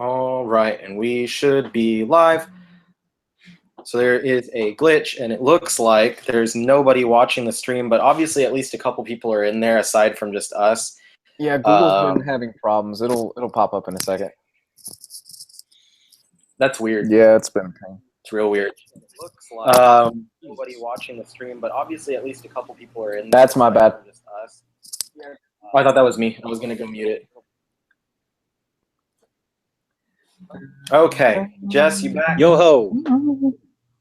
All right, and we should be live. So there is a glitch, and it looks like there's nobody watching the stream, but obviously at least a couple people are in there aside from just us. Yeah, Google's been having problems. It'll pop up in a second. That's weird. Yeah, it's been a pain. It's real weird. It looks like nobody watching the stream, but obviously at least a couple people are in there. That's my bad. Just us. Oh, I thought that was me. I was going to go mute it. Okay, Jess, you back? Yo ho!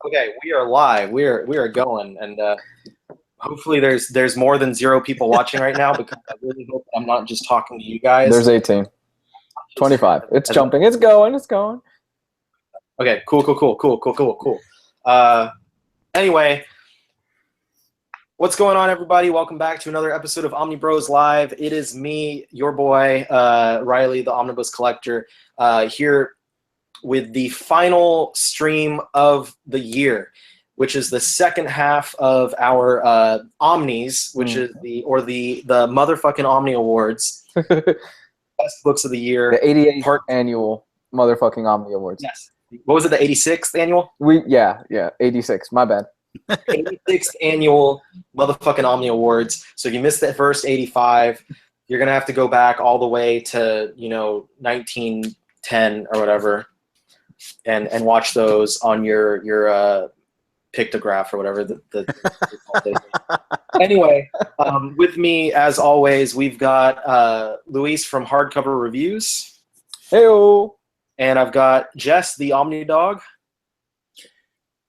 Okay, we are live. We are going, and hopefully there's more than 0 people watching right now because I really hope I'm not just talking to you guys. There's 18. 25. It's jumping. It's going. It's going. Okay, cool. Anyway, what's going on, everybody? Welcome back to another episode of Omnibros Live. It is me, your boy, Riley, the Omnibus collector, here with the final stream of the year, which is the second half of our Omnis, which is the motherfucking Omni Awards, best books of the year. The 88th annual motherfucking Omni Awards. Yes. What was it? The 86th annual? Yeah, 86. My bad. 86th annual motherfucking Omni Awards. So if you missed the first 85, you're gonna have to go back all the way to 1910 or whatever, and watch those on your pictograph or whatever. Anyway, with me as always, we've got Luis from Hardcover Reviews. Heyo. And I've got Jess, the Omni Dog.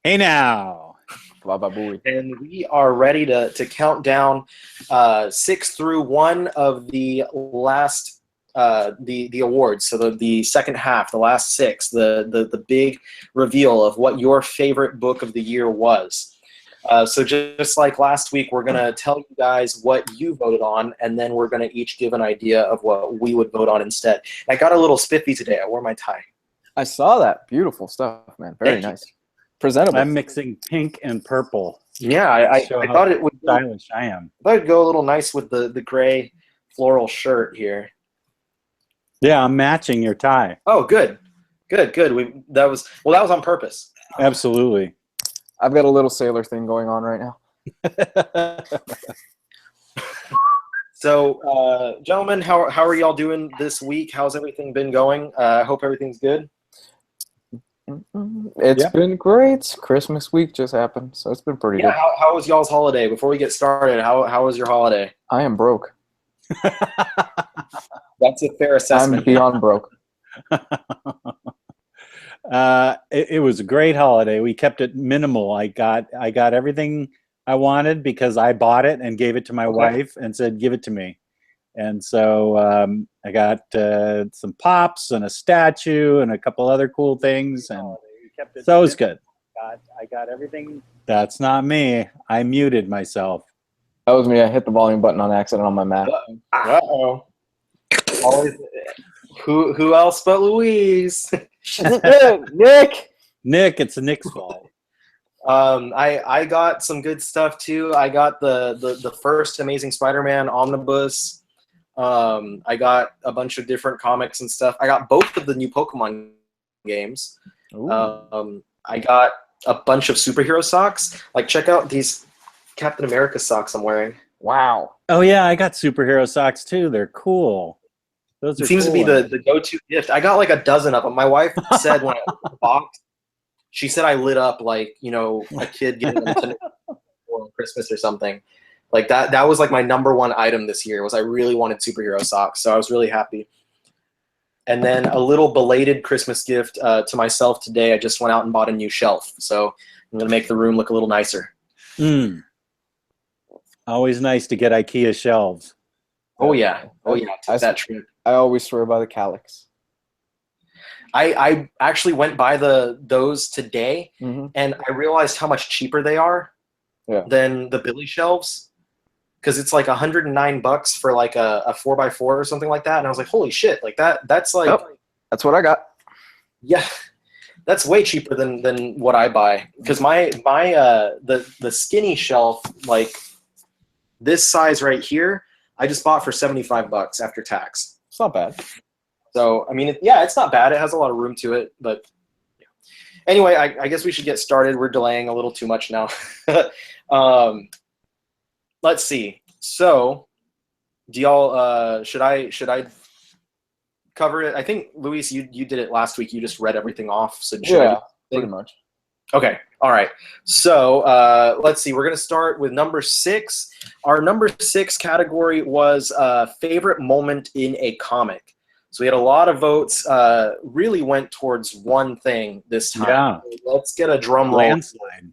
Hey now. And we are ready to count down 6 through 1 of the last the awards. So the second half, the last 6, the big reveal of what your favorite book of the year was. So just like last week, we're gonna tell you guys what you voted on, and then we're gonna each give an idea of what we would vote on instead. I got a little spiffy today. I wore my tie. I saw that. Beautiful stuff, man. Very nice. Presentable. I'm mixing pink and purple. Yeah, I thought it would stylish I am. I thought it'd go a little nice with the gray floral shirt here. Yeah, I'm matching your tie. Oh, good. That was on purpose. Absolutely. I've got a little sailor thing going on right now. So, gentlemen, how are y'all doing this week? How's everything been going? I hope everything's good. It's been great. Christmas week just happened, so it's been pretty good. How was y'all's holiday? Before we get started, how was your holiday? I am broke. That's a fair assessment. I'm beyond broke. It was a great holiday. We kept it minimal. I got everything I wanted because I bought it and gave it to my wife and said, give it to me. And so I got some pops and a statue and a couple other cool things. And so it was good. I got everything. That's not me. I muted myself. That was me. I hit the volume button on accident on my Mac. Uh-oh. Always, who else but Louise? Nick, it's Nick's fault. I got some good stuff too. I got the first Amazing Spider-Man Omnibus. I got a bunch of different comics and stuff. I got both of the new Pokemon games. I got a bunch of superhero socks. Like, check out these Captain America socks I'm wearing. Wow. Oh yeah, I got superhero socks too. They're cool. Those are seems to be the go-to gift. I got like a dozen of them. My wife said when I opened the box, she said I lit up like, a kid getting them to for Christmas or something. Like that was like my #1 item this year, was I really wanted superhero socks. So I was really happy. And then a little belated Christmas gift to myself today. I just went out and bought a new shelf. So I'm going to make the room look a little nicer. Always nice to get IKEA shelves. Oh yeah. That trip. I always swear by the calyx. I actually went by those today, and I realized how much cheaper they are than the Billy shelves, because it's like $109 for like a 4x4 or something like that, and I was like, holy shit, like that's like that's what I got. Yeah, that's way cheaper than what I buy, because the skinny shelf, like this size right here, I just bought for $75 after tax. It's not bad. So, I mean, yeah, it's not bad. It has a lot of room to it, but yeah. Anyway, I guess we should get started. We're delaying a little too much now. Let's see. So, do y'all should I cover it? I think Luis, you did it last week. You just read everything off. So should I pretty much. Okay. All right. So let's see. We're going to start with number 6. Our number 6 category was favorite moment in a comic. So we had a lot of votes. Really went towards one thing this time. Yeah. Let's get a drum roll. Landslide.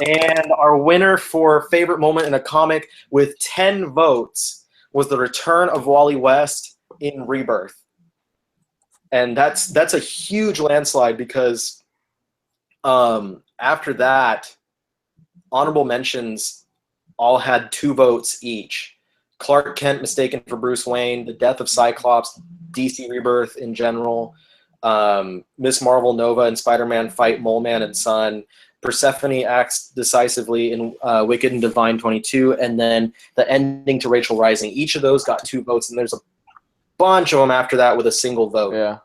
And our winner for favorite moment in a comic with 10 votes was the return of Wally West in Rebirth. And that's a huge landslide because after that, honorable mentions all had 2 votes each. Clark Kent mistaken for Bruce Wayne, the death of Cyclops, DC Rebirth in general, Miss Marvel, Nova, and Spider-Man fight Mole Man and Son, Persephone acts decisively in Wicked and Divine 22, and then the ending to Rachel Rising. Each of those got 2 votes, and there's a bunch of them after that with a single vote. Yeah.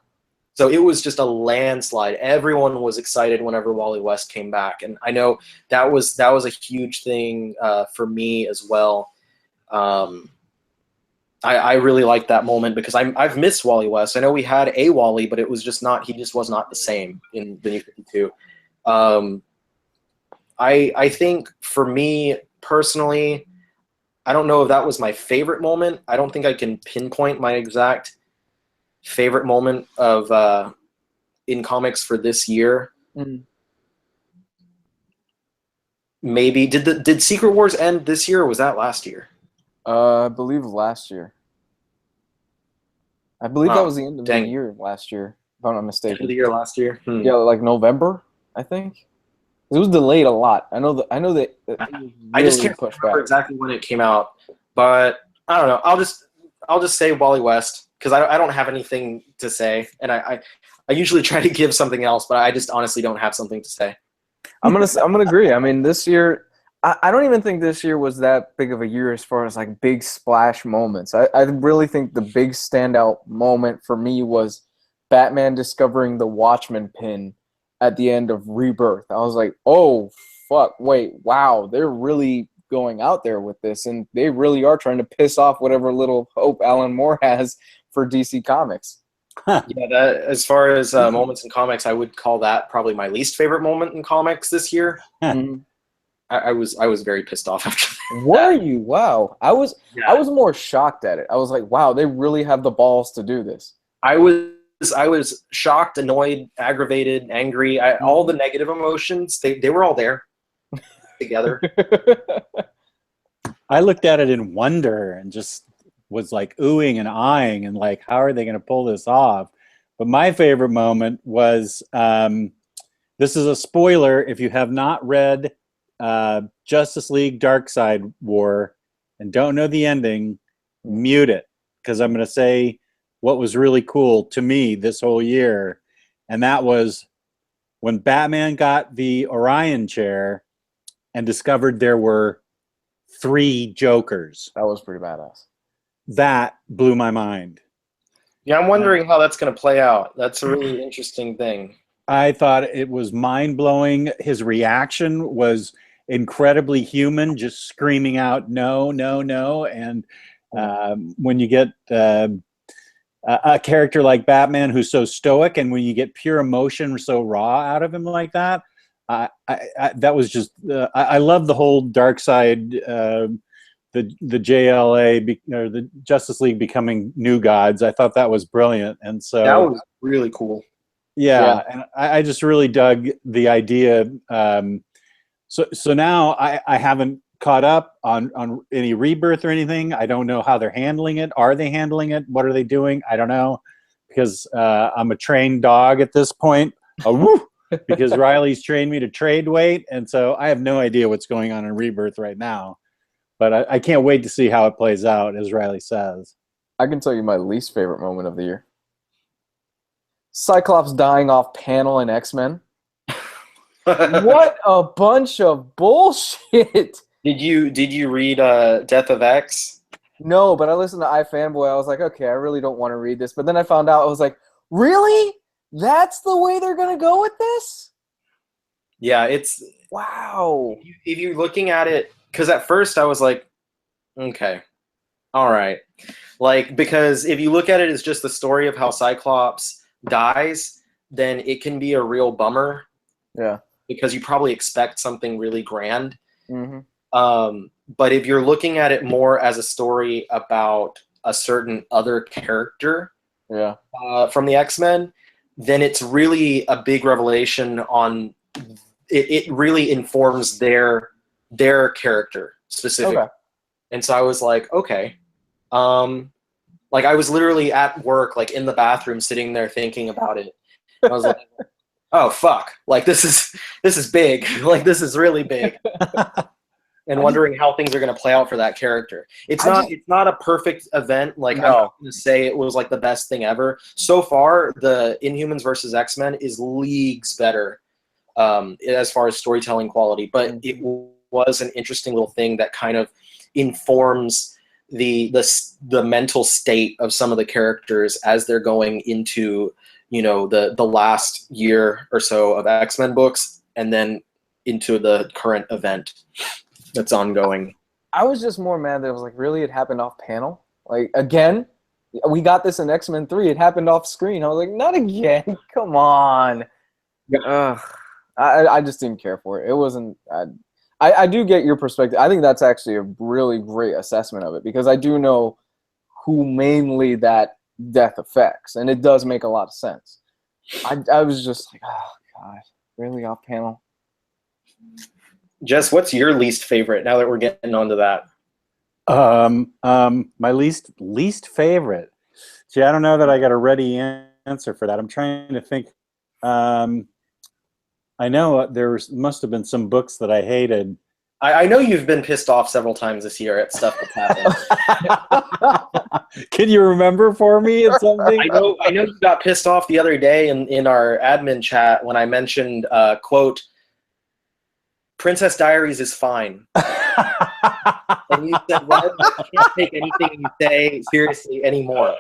So it was just a landslide. Everyone was excited whenever Wally West came back, and I know that was a huge thing for me as well. I really liked that moment because I've missed Wally West. I know we had a Wally, but it was just not. He just was not the same in the New 52. I think for me personally, I don't know if that was my favorite moment. I don't think I can pinpoint my exact favorite moment of in comics for this year. Mm. Maybe did Secret Wars end this year or was that last year? I believe last year. I believe that was the end of the year last year, if I'm not mistaken. End of the year last year? Yeah, like November, I think. It was delayed a lot. I know that it was I just can't pushed remember back. exactly when it came out, but I don't know. I'll just say Wally West because I don't have anything to say, and I usually try to give something else, but I just honestly don't have something to say. I'm gonna agree. I mean, this year, I don't even think this year was that big of a year as far as like big splash moments. I really think the big standout moment for me was Batman discovering the Watchman pin at the end of Rebirth. I was like, oh, fuck, wait, wow, they're really going out there with this, and they really are trying to piss off whatever little hope Alan Moore has for DC Comics. Yeah, that as far as moments in comics, I would call that probably my least favorite moment in comics this year. Mhm. I was very pissed off after that. Were you? Wow. I was more shocked at it. I was like, wow, they really have the balls to do this. I was shocked, annoyed, aggravated, angry. All the negative emotions, they were all there together. I looked at it in wonder and just was like oohing and eyeing and like, how are they going to pull this off? But my favorite moment was, this is a spoiler if you have not read Justice League Darkseid War and don't know the ending, mute it, because I'm going to say what was really cool to me this whole year, and that was when Batman got the Orion chair and discovered there were 3 Jokers. That was pretty badass. That blew my mind. Yeah, I'm wondering how that's going to play out. That's a really interesting thing. I thought it was mind-blowing. His reaction was incredibly human, just screaming out, no, no, no. And when you get a character like Batman who's so stoic, and when you get pure emotion so raw out of him like that, that was just I love the whole Darkseid, the JLA or the Justice League becoming new gods. I thought that was brilliant, and so that was really cool. Yeah, and I just really dug the idea. So now I haven't caught up on any Rebirth or anything. I don't know how they're handling it. Are they handling it? What are they doing? I don't know, because I'm a trained dog at this point. Because Riley's trained me to trade weight, and so I have no idea what's going on in Rebirth right now. But I can't wait to see how it plays out, as Riley says. I can tell you my least favorite moment of the year. Cyclops dying off panel in X-Men. What a bunch of bullshit. Did you read Death of X? No, but I listened to iFanboy. I was like, okay, I really don't want to read this. But then I found out, I was like, really? That's the way they're going to go with this? Yeah, it's Wow. if you're looking at it, because at first I was like, okay, all right, like because if you look at it as just the story of how Cyclops dies, then it can be a real bummer. Yeah. Because you probably expect something really grand. Mm-hmm. But if you're looking at it more as a story about a certain other character Yeah. from the X-Men, then it's really a big revelation on it really informs their character specifically. Okay. And so I was like, okay. Like I was literally at work, like in the bathroom, sitting there thinking about it. I was like, oh fuck! Like this is big. Like this is really big. And wondering how things are going to play out for that character. It's not a perfect event. Like I'm not going to say it was like the best thing ever. So far, the Inhumans versus X-Men is leagues better as far as storytelling quality. But it was an interesting little thing that kind of informs the mental state of some of the characters as they're going into the last year or so of X-Men books, and then into the current event that's ongoing. I was just more mad that it was like, really, it happened off panel? Like, again? We got this in X-Men 3. It happened off screen. I was like, not again. Come on. Yeah. I just didn't care for it. It wasn't... I do get your perspective. I think that's actually a really great assessment of it, because I do know who mainly that death affects, and it does make a lot of sense. I was just like, oh, God. Really, off panel? Jess, what's your least favorite now that we're getting onto that? My least favorite. See, I don't know that I got a ready answer for that. I'm trying to think. I know there must have been some books that I hated. I know you've been pissed off several times this year at stuff that's happened. Can you remember for me at something? I know you got pissed off the other day in our admin chat when I mentioned quote, Princess Diaries is fine. And you said, well, I can't take anything you say seriously anymore.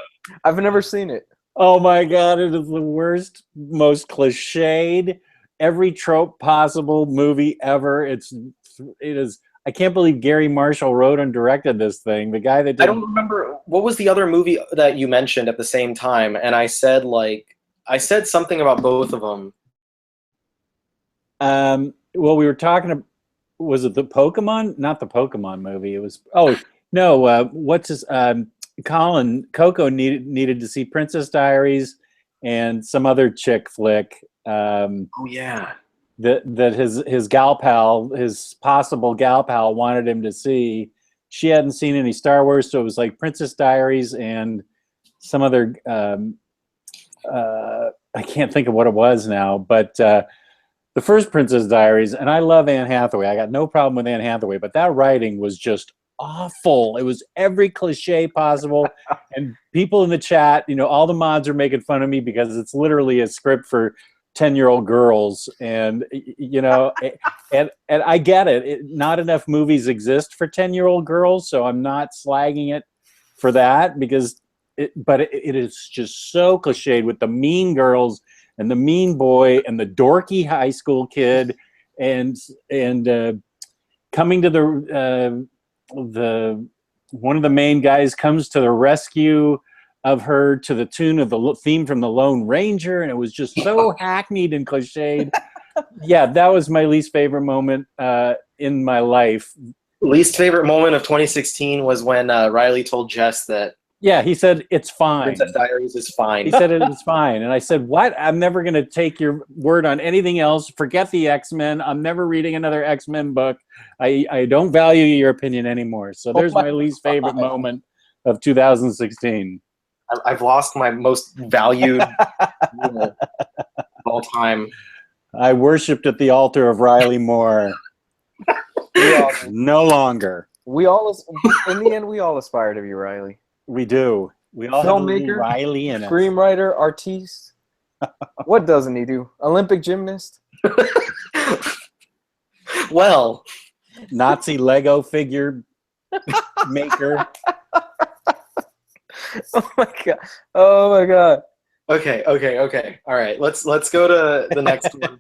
I've never seen it. Oh my God, it is the worst, most cliched, every trope possible movie ever. It is. I can't believe Gary Marshall wrote and directed this thing. The guy that did, I don't remember what was the other movie that you mentioned at the same time, and I said something about both of them. Well, we were talking. Was it the Pokemon? Not the Pokemon movie. It was. Oh no. What's his? Coco needed to see Princess Diaries and some other chick flick. Oh yeah. That his gal pal, his possible gal pal, wanted him to see. She hadn't seen any Star Wars, so it was like Princess Diaries and some other. I can't think of what it was now, but the first Princess Diaries, and I love Anne Hathaway. I got no problem with Anne Hathaway, but that writing was just awful. It was every cliche possible, and people in the chat, all the mods are making fun of me because it's literally a script for 10-year-old girls, and and I get it. Not enough movies exist for 10-year-old girls, so I'm not slagging it for that because it is just so cliched with the mean girls and the mean boy and the dorky high school kid and coming to the one of the main guys comes to the rescue of her to the tune of the theme from the Lone Ranger, and it was just so hackneyed and cliched. Yeah, that was my least favorite moment in my life. Least favorite moment of 2016 was when Riley told Jess that. Yeah, he said it's fine. Princess Diaries is fine. He said it is fine, and I said, "What? I'm never going to take your word on anything else. Forget the X-Men. I'm never reading another X-Men book. I don't value your opinion anymore." So there's my least favorite moment of 2016. I've lost my most valued of all time. I worshipped at the altar of Riley Moore. No longer. We all, in the end, we all aspire to be Riley. We do. We all have a little Riley in us. Screenwriter, artiste. What doesn't he do? Olympic gymnast. Well, Nazi Lego figure maker. Oh my god. Oh my god. Okay. All right. Let's go to the next one.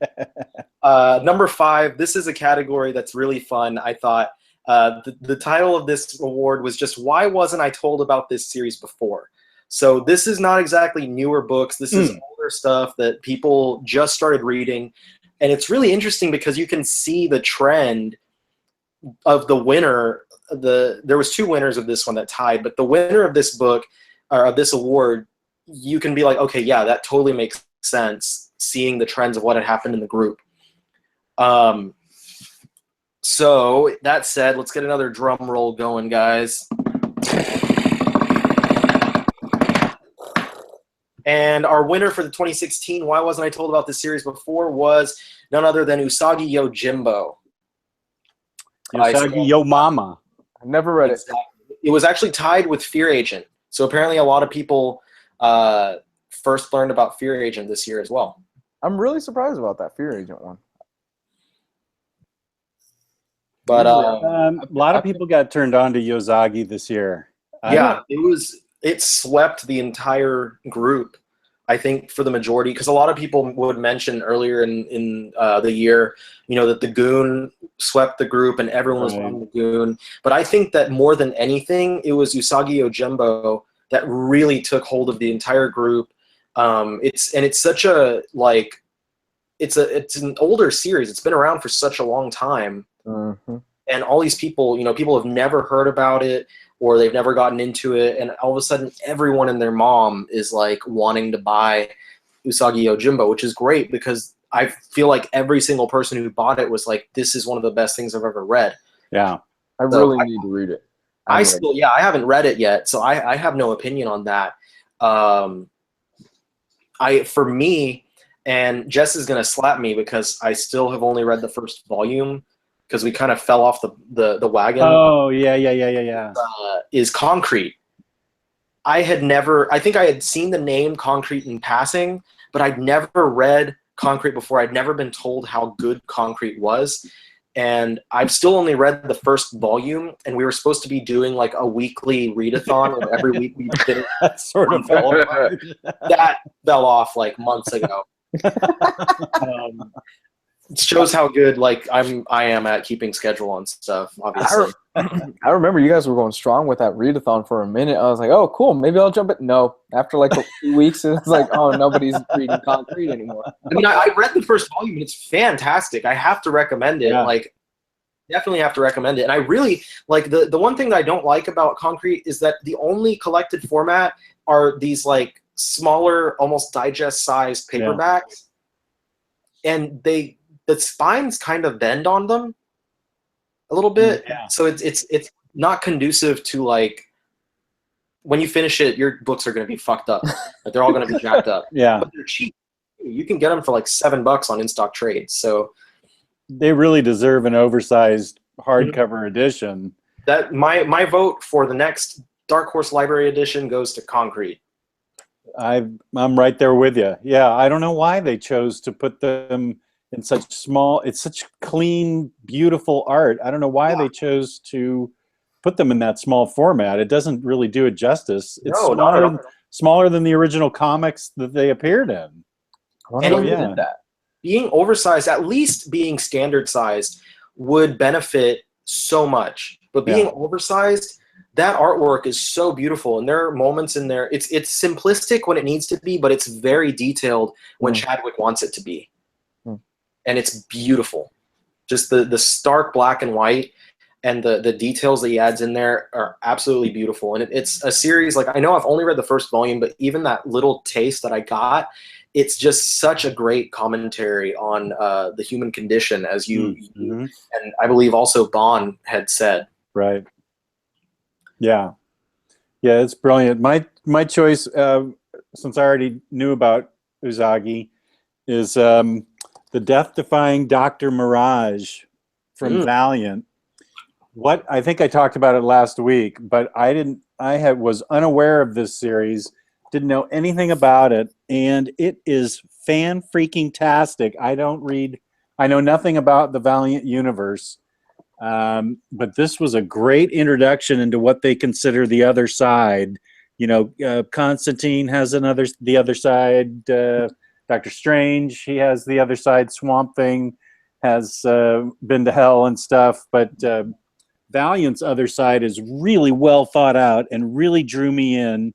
Number 5. This is a category that's really fun. I thought the title of this award was just "Why wasn't I told about this series before?" So this is not exactly newer books. This is older stuff that people just started reading, and it's really interesting because you can see the trend of the winner. There was 2 winners of this one that tied, but the winner of this book or of this award, you can be like, okay, yeah, that totally makes sense, seeing the trends of what had happened in the group. So that said, let's get another drum roll going, guys. And our winner for the 2016 Why Wasn't I Told About This Series Before was none other than Usagi Yojimbo. Usagi Yo Mama. I've never read it. It was actually tied with Fear Agent. So apparently a lot of people first learned about Fear Agent this year as well. I'm really surprised about that Fear Agent one. But a lot of people got turned on to Yozagi this year. Yeah, it swept the entire group, I think, for the majority, because a lot of people would mention earlier in the year, that the Goon swept the group and everyone was on the Goon. But I think that more than anything, it was Usagi Yojimbo that really took hold of the entire group. It's such a it's an older series. It's been around for such a long time. Mm-hmm. And all these people, people have never heard about it or they've never gotten into it. And all of a sudden, everyone and their mom is like wanting to buy Usagi Yojimbo, which is great because I feel like every single person who bought it was like, this is one of the best things I've ever read. Yeah. I really need to read it. I haven't read it yet, so I have no opinion on that. For me, and Jess is going to slap me because I still have only read the first volume because we kind of fell off the wagon. Oh, yeah. Is Concrete. I think I had seen the name Concrete in passing, but I'd never read Concrete before. I'd never been told how good Concrete was. And I've still only read the first volume, and we were supposed to be doing like a weekly readathon where every week we did it. That sort of fell apart. That fell off like months ago. It shows how good I am at keeping schedule on stuff, obviously. I remember you guys were going strong with that readathon for a minute. I was like, oh, cool, maybe I'll jump it. No, after like a few weeks, it's like, oh, nobody's reading Concrete anymore. I mean, I read the first volume, and it's fantastic. I have to recommend it. Yeah. Definitely have to recommend it. And I really, the one thing that I don't like about Concrete is that the only collected format are these, smaller, almost digest-sized paperbacks. Yeah. And the spines kind of bend on them a little bit. Yeah. So it's not conducive to when you finish it, your books are going to be fucked up. They're all going to be jacked up. Yeah. But they're cheap. You can get them for $7 on in-stock trades. So they really deserve an oversized hardcover edition. That my vote for the next Dark Horse Library edition goes to Concrete. I'm right there with you. Yeah, I don't know why they chose to put them in such small. It's such clean, beautiful art. I don't know why they chose to put them in that small format. It doesn't really do it justice. It's smaller than the original comics that they appeared in. Did that. Being oversized, at least being standard sized, would benefit so much. But being oversized, that artwork is so beautiful, and there are moments in there. It's simplistic when it needs to be, but it's very detailed when Chadwick wants it to be, and it's beautiful. Just the stark black and white and the details that he adds in there are absolutely beautiful. And it's a series, I know I've only read the first volume, but even that little taste that I got, it's just such a great commentary on the human condition, as you and I believe also Bond had said. Right. Yeah, it's brilliant. My choice, since I already knew about Usagi, is the death-defying Dr. Mirage from Valiant. I think I talked about it last week, but I was unaware of this series, didn't know anything about it, and it is fan-freaking-tastic. I know nothing about the Valiant universe. But this was a great introduction into what they consider the other side, Constantine has the other side. Doctor Strange, he has the other side. Swamp Thing has been to hell and stuff, but Valiant's other side is really well thought out and really drew me in.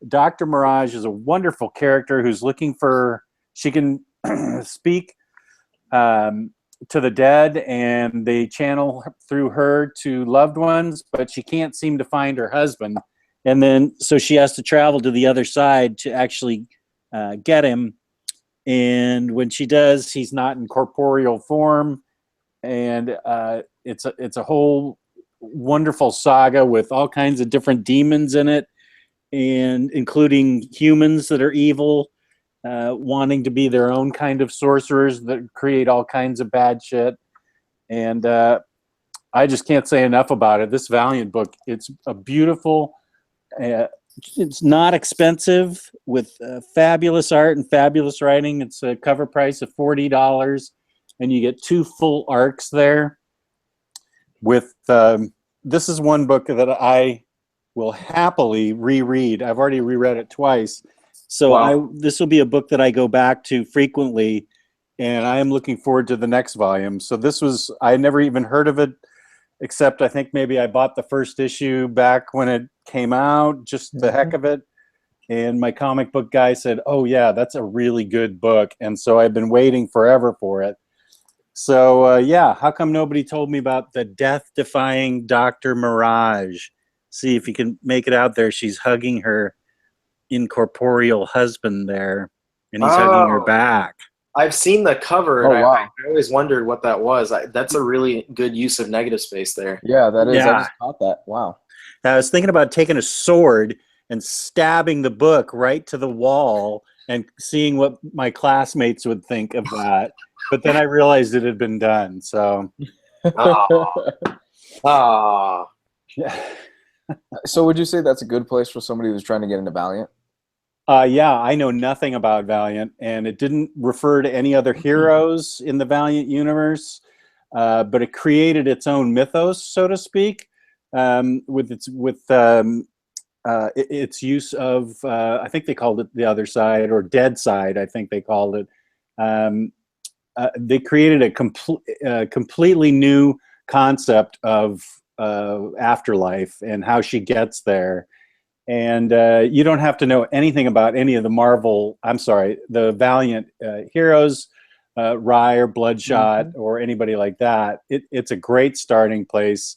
Dr. Mirage is a wonderful character who's looking for, she can speak to the dead, and they channel through her to loved ones, but she can't seem to find her husband. And then, so she has to travel to the other side to actually get him. And when she does, he's not in corporeal form. And it's a whole wonderful saga with all kinds of different demons in it, and including humans that are evil, wanting to be their own kind of sorcerers that create all kinds of bad shit. And I just can't say enough about it. This Valiant book, it's a beautiful, it's not expensive, with fabulous art and fabulous writing. It's a cover price of $40, and you get 2 full arcs there. With this is one book that I will happily reread. I've already reread it twice. So Wow. this will be a book that I go back to frequently, and I am looking forward to the next volume. So this was, I never even heard of it, except I think maybe I bought the first issue back when it came out, just the heck of it. And my comic book guy said, oh yeah, that's a really good book. And so I've been waiting forever for it. So yeah, how come nobody told me about the death-defying Dr. Mirage? See if you can make it out there. She's hugging her incorporeal husband there, and he's hugging her back. I've seen the cover, Oh, and wow. I always wondered what that was. That's a really good use of negative space there. Yeah, that is. Yeah. I just caught that. Wow. I was thinking about taking a sword and stabbing the book right to the wall and seeing what my classmates would think of that. But then I realized it had been done. So, yeah. So would you say that's a good place for somebody who's trying to get into Valiant? Yeah, I know nothing about Valiant, and it didn't refer to any other heroes in the Valiant universe, but it created its own mythos, so to speak, with its use of, I think they called it the other side, or dead side, I think they called it. They created a completely new concept of afterlife and how she gets there. And you don't have to know anything about any of the Valiant heroes, Rye or Bloodshot or anybody like that. It's a great starting place.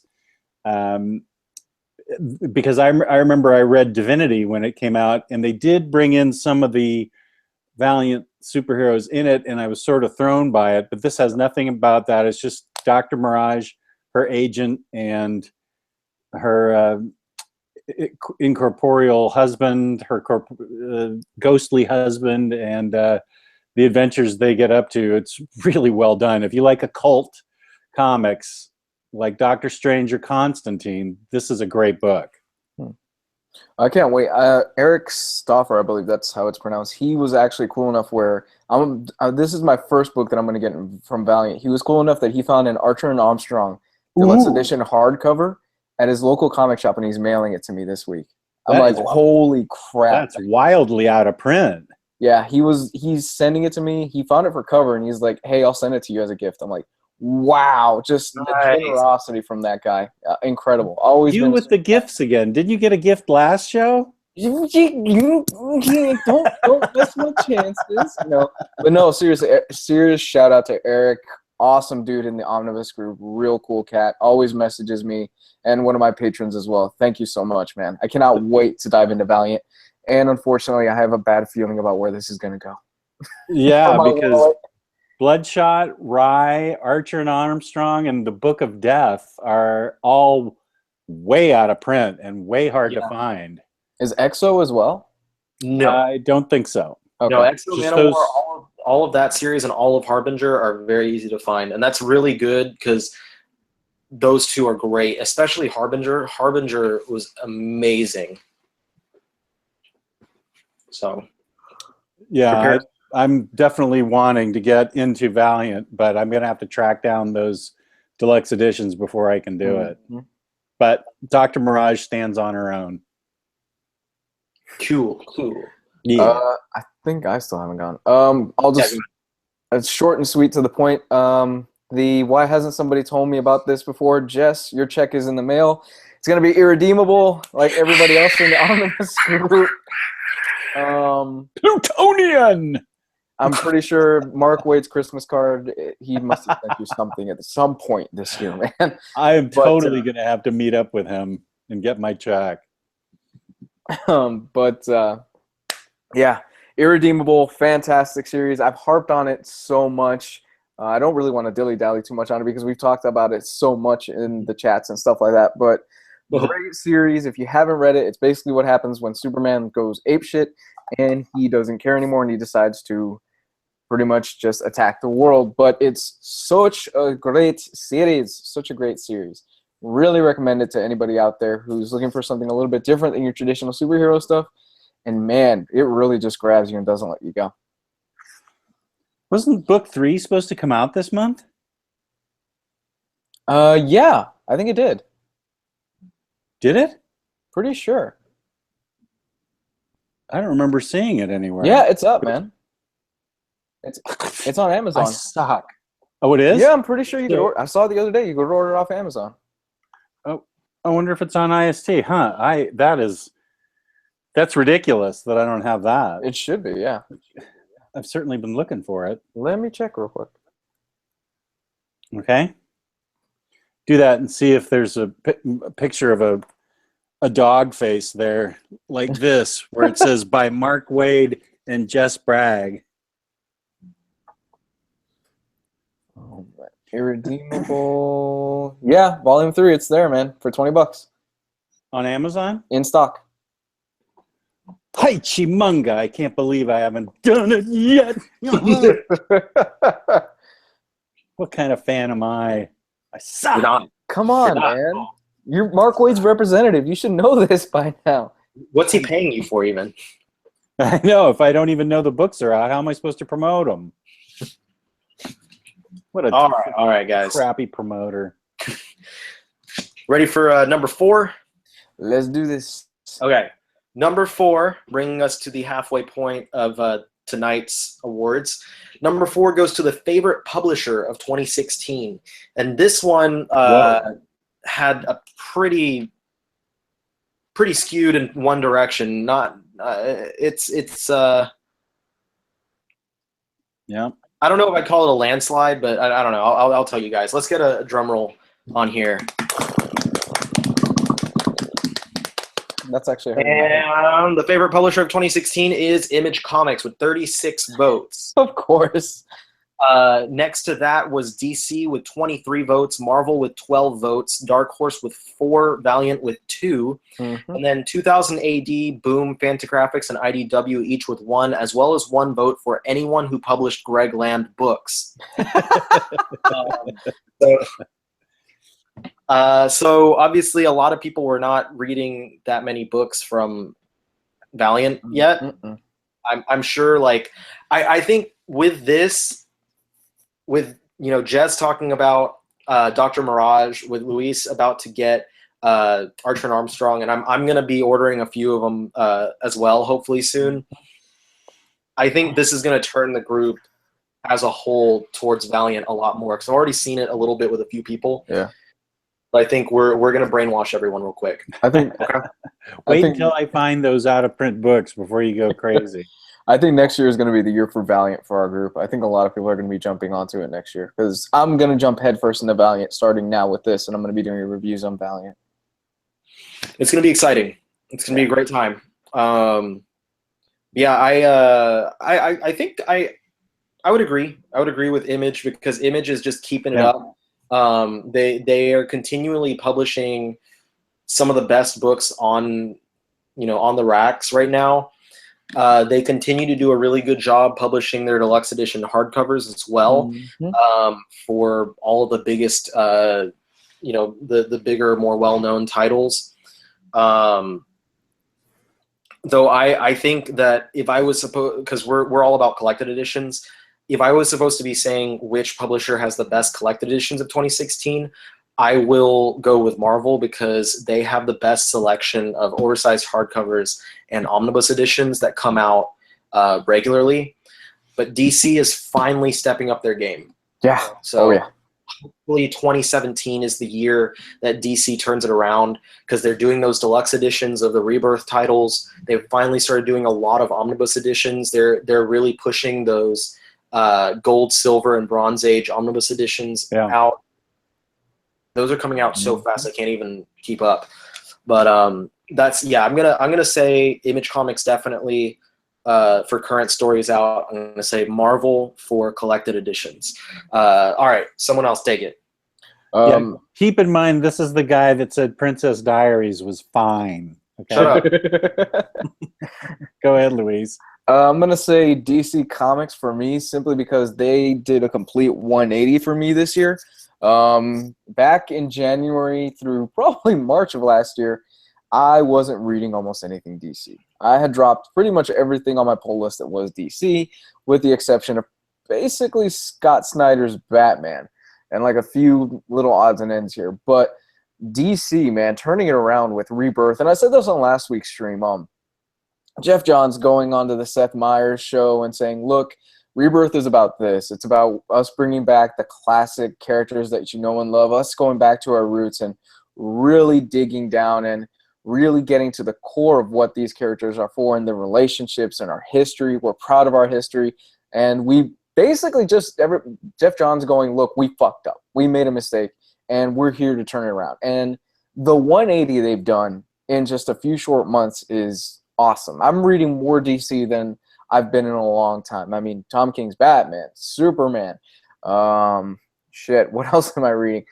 Because I remember I read Divinity when it came out, and they did bring in some of the Valiant superheroes in it, and I was sort of thrown by it. But this has nothing about that. It's just Dr. Mirage, her agent, and her incorporeal husband, her ghostly husband, and the adventures they get up to. It's really well done. If you like occult comics like Doctor Strange or Constantine, this is a great book. I can't wait. Eric Stoffer, I believe that's how it's pronounced. He was actually cool enough where this is my first book that I'm going to get from Valiant. He was cool enough that he found an Archer and Armstrong deluxe edition hardcover at his local comic shop, and he's mailing it to me this week. I'm like, holy crap! That's wildly out of print. Yeah, he's sending it to me. He found it for cover, and he's like, "Hey, I'll send it to you as a gift." I'm like, wow, just the generosity from that guy, incredible. Always you been with the gifts again. Didn't you get a gift last show? Don't miss my chances. No, but no, seriously, serious shout out to Eric. Awesome dude in the Omnibus group. Real cool cat. Always messages me, and one of my patrons as well. Thank you so much, man. I cannot wait to dive into Valiant. And unfortunately, I have a bad feeling about where this is going to go. Yeah, because Bloodshot, Rye, Archer and Armstrong, and the Book of Death are all way out of print and way hard to find. Is EXO as well? No. I don't think so. Okay. No, EXO, Manowar, all of that series and all of Harbinger are very easy to find. And that's really good because those two are great, especially Harbinger. Harbinger was amazing. So, yeah, I'm definitely wanting to get into Valiant, but I'm going to have to track down those deluxe editions before I can do it. But Dr. Mirage stands on her own. Cool, cool. Yeah. I think I still haven't gone. I'll just it's short and sweet to the point. The why hasn't somebody told me about this before? Jess, your check is in the mail. It's gonna be irredeemable, like everybody else in the Omnibus group. Plutonian. I'm pretty sure Mark Wade's Christmas card. He must have sent you something at some point this year, man. I am But, totally going to have to meet up with him and get my check. Yeah, irredeemable, fantastic series. I've harped on it so much. I don't really want to dilly-dally too much on it because we've talked about it so much in the chats and stuff like that. But great series. If you haven't read it, it's basically what happens when Superman goes apeshit and he doesn't care anymore and he decides to pretty much just attack the world. But it's such a great series. Such a great series. Really recommend it to anybody out there who's looking for something a little bit different than your traditional superhero stuff. And man, it really just grabs you and doesn't let you go. Wasn't book 3 supposed to come out this month? Yeah, I think it did. Did it? Pretty sure. I don't remember seeing it anywhere. Yeah, it's up, man. It's on Amazon. I suck. Oh, it is? Yeah, I'm pretty sure you could order. I saw it the other day. You could order it off Amazon. Oh, I wonder if it's on IST. Huh? That's ridiculous that I don't have that. It should be, yeah. I've certainly been looking for it. Let me check real quick. Okay. Do that and see if there's a picture of a dog face there like this where it says by Mark Wade and Jess Bragg. Oh, irredeemable. Yeah, volume 3. It's there, man, for $20 On Amazon? in stock. Hi, Chimunga. I can't believe I haven't done it yet. What kind of fan am I? I suck. Come on, man. You're Mark Wade's representative. You should know this by now. What's he paying you for, even? I know. If I don't even know the books are out, how am I supposed to promote them? What a all right, guys. Crappy promoter. Ready for number 4? Let's do this. Okay. Number 4, bringing us to the halfway point of tonight's awards. Number 4 goes to the favorite publisher of 2016. And this one had a pretty skewed in one direction. Not Yeah. I don't know if I'd call it a landslide, but I don't know. I'll tell you guys. Let's get a drum roll on here. That's actually And the favorite publisher of 2016 is Image Comics with 36 votes. Of course. Next to that was DC with 23 votes, Marvel with 12 votes, Dark Horse with 4, Valiant with 2, and then 2000 AD, Boom, Fantagraphics, and IDW each with 1, as well as 1 vote for anyone who published Greg Land books. So obviously a lot of people were not reading that many books from Valiant yet. I'm sure, like, I think with this, with, you know, Jess talking about Dr. Mirage, with Luis about to get Archer and Armstrong, and I'm going to be ordering a few of them as well, hopefully soon. I think this is going to turn the group as a whole towards Valiant a lot more, because I've already seen it a little bit with a few people. Yeah. But I think we're going to brainwash everyone real quick. I think. Wait until I find those out of print books before you go crazy. I think next year is going to be the year for Valiant for our group. I think a lot of people are going to be jumping onto it next year because I'm going to jump headfirst into Valiant starting now with this, and I'm going to be doing reviews on Valiant. It's going to be exciting. It's going to be a great time. Yeah, I think I would agree. I would agree with Image, because Image is just keeping it up. They are continually publishing some of the best books on the racks right now. They continue to do a really good job publishing their deluxe edition hardcovers as well, for all of the biggest, the bigger, more well-known titles. Though I think that if I was supposed, because we're all about collected editions, if I was supposed to be saying which publisher has the best collected editions of 2016, I will go with Marvel because they have the best selection of oversized hardcovers and omnibus editions that come out regularly. But DC is finally stepping up their game. Yeah. So yeah. hopefully 2017 is the year that DC turns it around because they're doing those deluxe editions of the Rebirth titles. They've finally started doing a lot of omnibus editions. They're really pushing those gold, silver, and bronze age omnibus editions out. Those are coming out so fast I can't even keep up. But that's I'm gonna say Image Comics definitely for current stories out. I'm gonna say Marvel for collected editions. All right, someone else take it. Keep in mind this is the guy that said Princess Diaries was fine. Okay? Shut up. Go ahead, Louise. I'm going to say DC Comics for me simply because they did a complete 180 for me this year. Back in January through probably March of last year, I wasn't reading almost anything DC. I had dropped pretty much everything on my pull list that was DC, with the exception of basically Scott Snyder's Batman and like a few little odds and ends here. But DC, man, turning it around with Rebirth, and I said this on last week's stream, Jeff Johns going on to the Seth Meyers show and saying, look, Rebirth is about this. It's about us bringing back the classic characters that you know and love, us going back to our roots and really digging down and really getting to the core of what these characters are for and the relationships and our history. We're proud of our history. And we basically just, Jeff Johns going, look, we fucked up. We made a mistake, and we're here to turn it around. And the 180 they've done in just a few short months is awesome. I'm reading more DC than I've been in a long time. I mean, Tom King's Batman, Superman, shit, what else am I reading?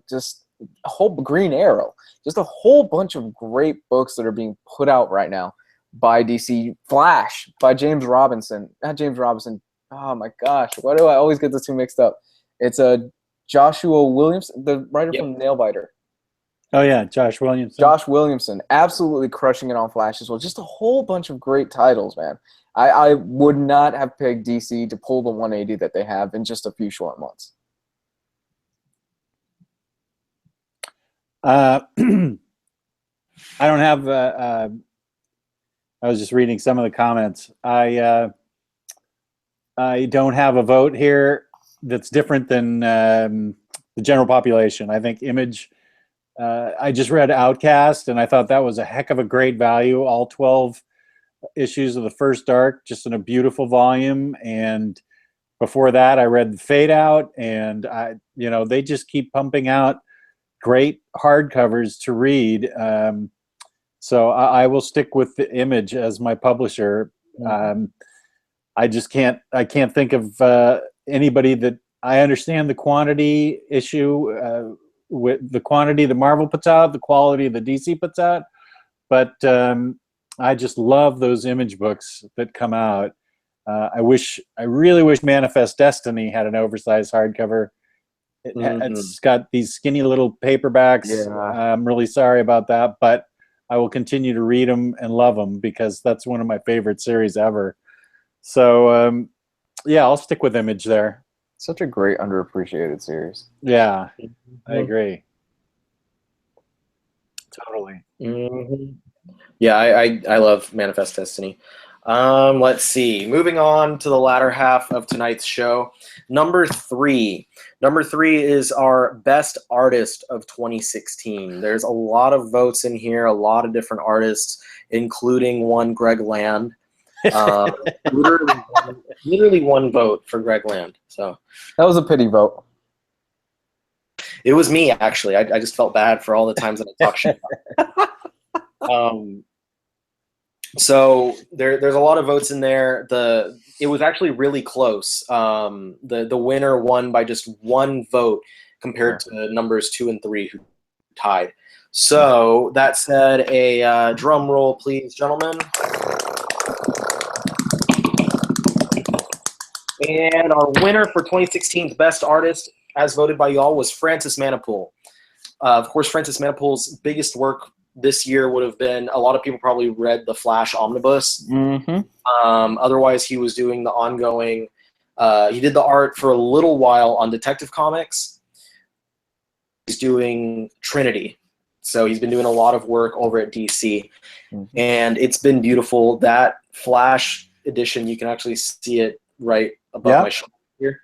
Just a whole Green Arrow. Just a whole bunch of great books that are being put out right now by DC. Flash by James Robinson. Not James Robinson. Oh my gosh, why do I always get the two mixed up? It's a Joshua Williamson, the writer from Nailbiter. Oh yeah, Josh Williamson. Josh Williamson, absolutely crushing it on Flash as well. Just a whole bunch of great titles, man. I would not have pegged DC to pull the 180 that they have in just a few short months. I don't have. I was just reading some of the comments. I don't have a vote here that's different than the general population. I think Image. I just read Outcast, and I thought that was a heck of a great value. All 12 issues of the first arc, just in a beautiful volume. And before that, I read Fade Out, and they just keep pumping out great hardcovers to read. So I will stick with the Image as my publisher. I just can't think of anybody that I understand the quantity issue with the quantity the Marvel puts out, the quality the DC puts out, but I just love those Image books that come out. I really wish Manifest Destiny had an oversized hardcover. It's got these skinny little paperbacks. Yeah. I'm really sorry about that, but I will continue to read them and love them because that's one of my favorite series ever. So, I'll stick with Image there. Such a great underappreciated series. Yeah, I agree. Totally. Yeah, I love Manifest Destiny. Let's see. Moving on to the latter half of tonight's show. Number three is our best artist of 2016. There's a lot of votes in here, a lot of different artists, including one Greg Land. Literally one vote for Greg Land. So that was a pity vote. It was me, actually. I just felt bad for all the times that I talked shit about. So there's a lot of votes in there. It was actually really close. The winner won by just one vote compared to numbers 2 and 3 who tied. So that said, a drum roll, please, gentlemen. And our winner for 2016's Best Artist, as voted by y'all, was Francis Manapul. Of course, Francis Manapul's biggest work this year would have been, a lot of people probably read the Flash Omnibus. Otherwise, he was doing the ongoing, he did the art for a little while on Detective Comics. doing Trinity. So he's been doing a lot of work over at DC, and it's been beautiful. That Flash edition, you can actually see it right above my shoulder here.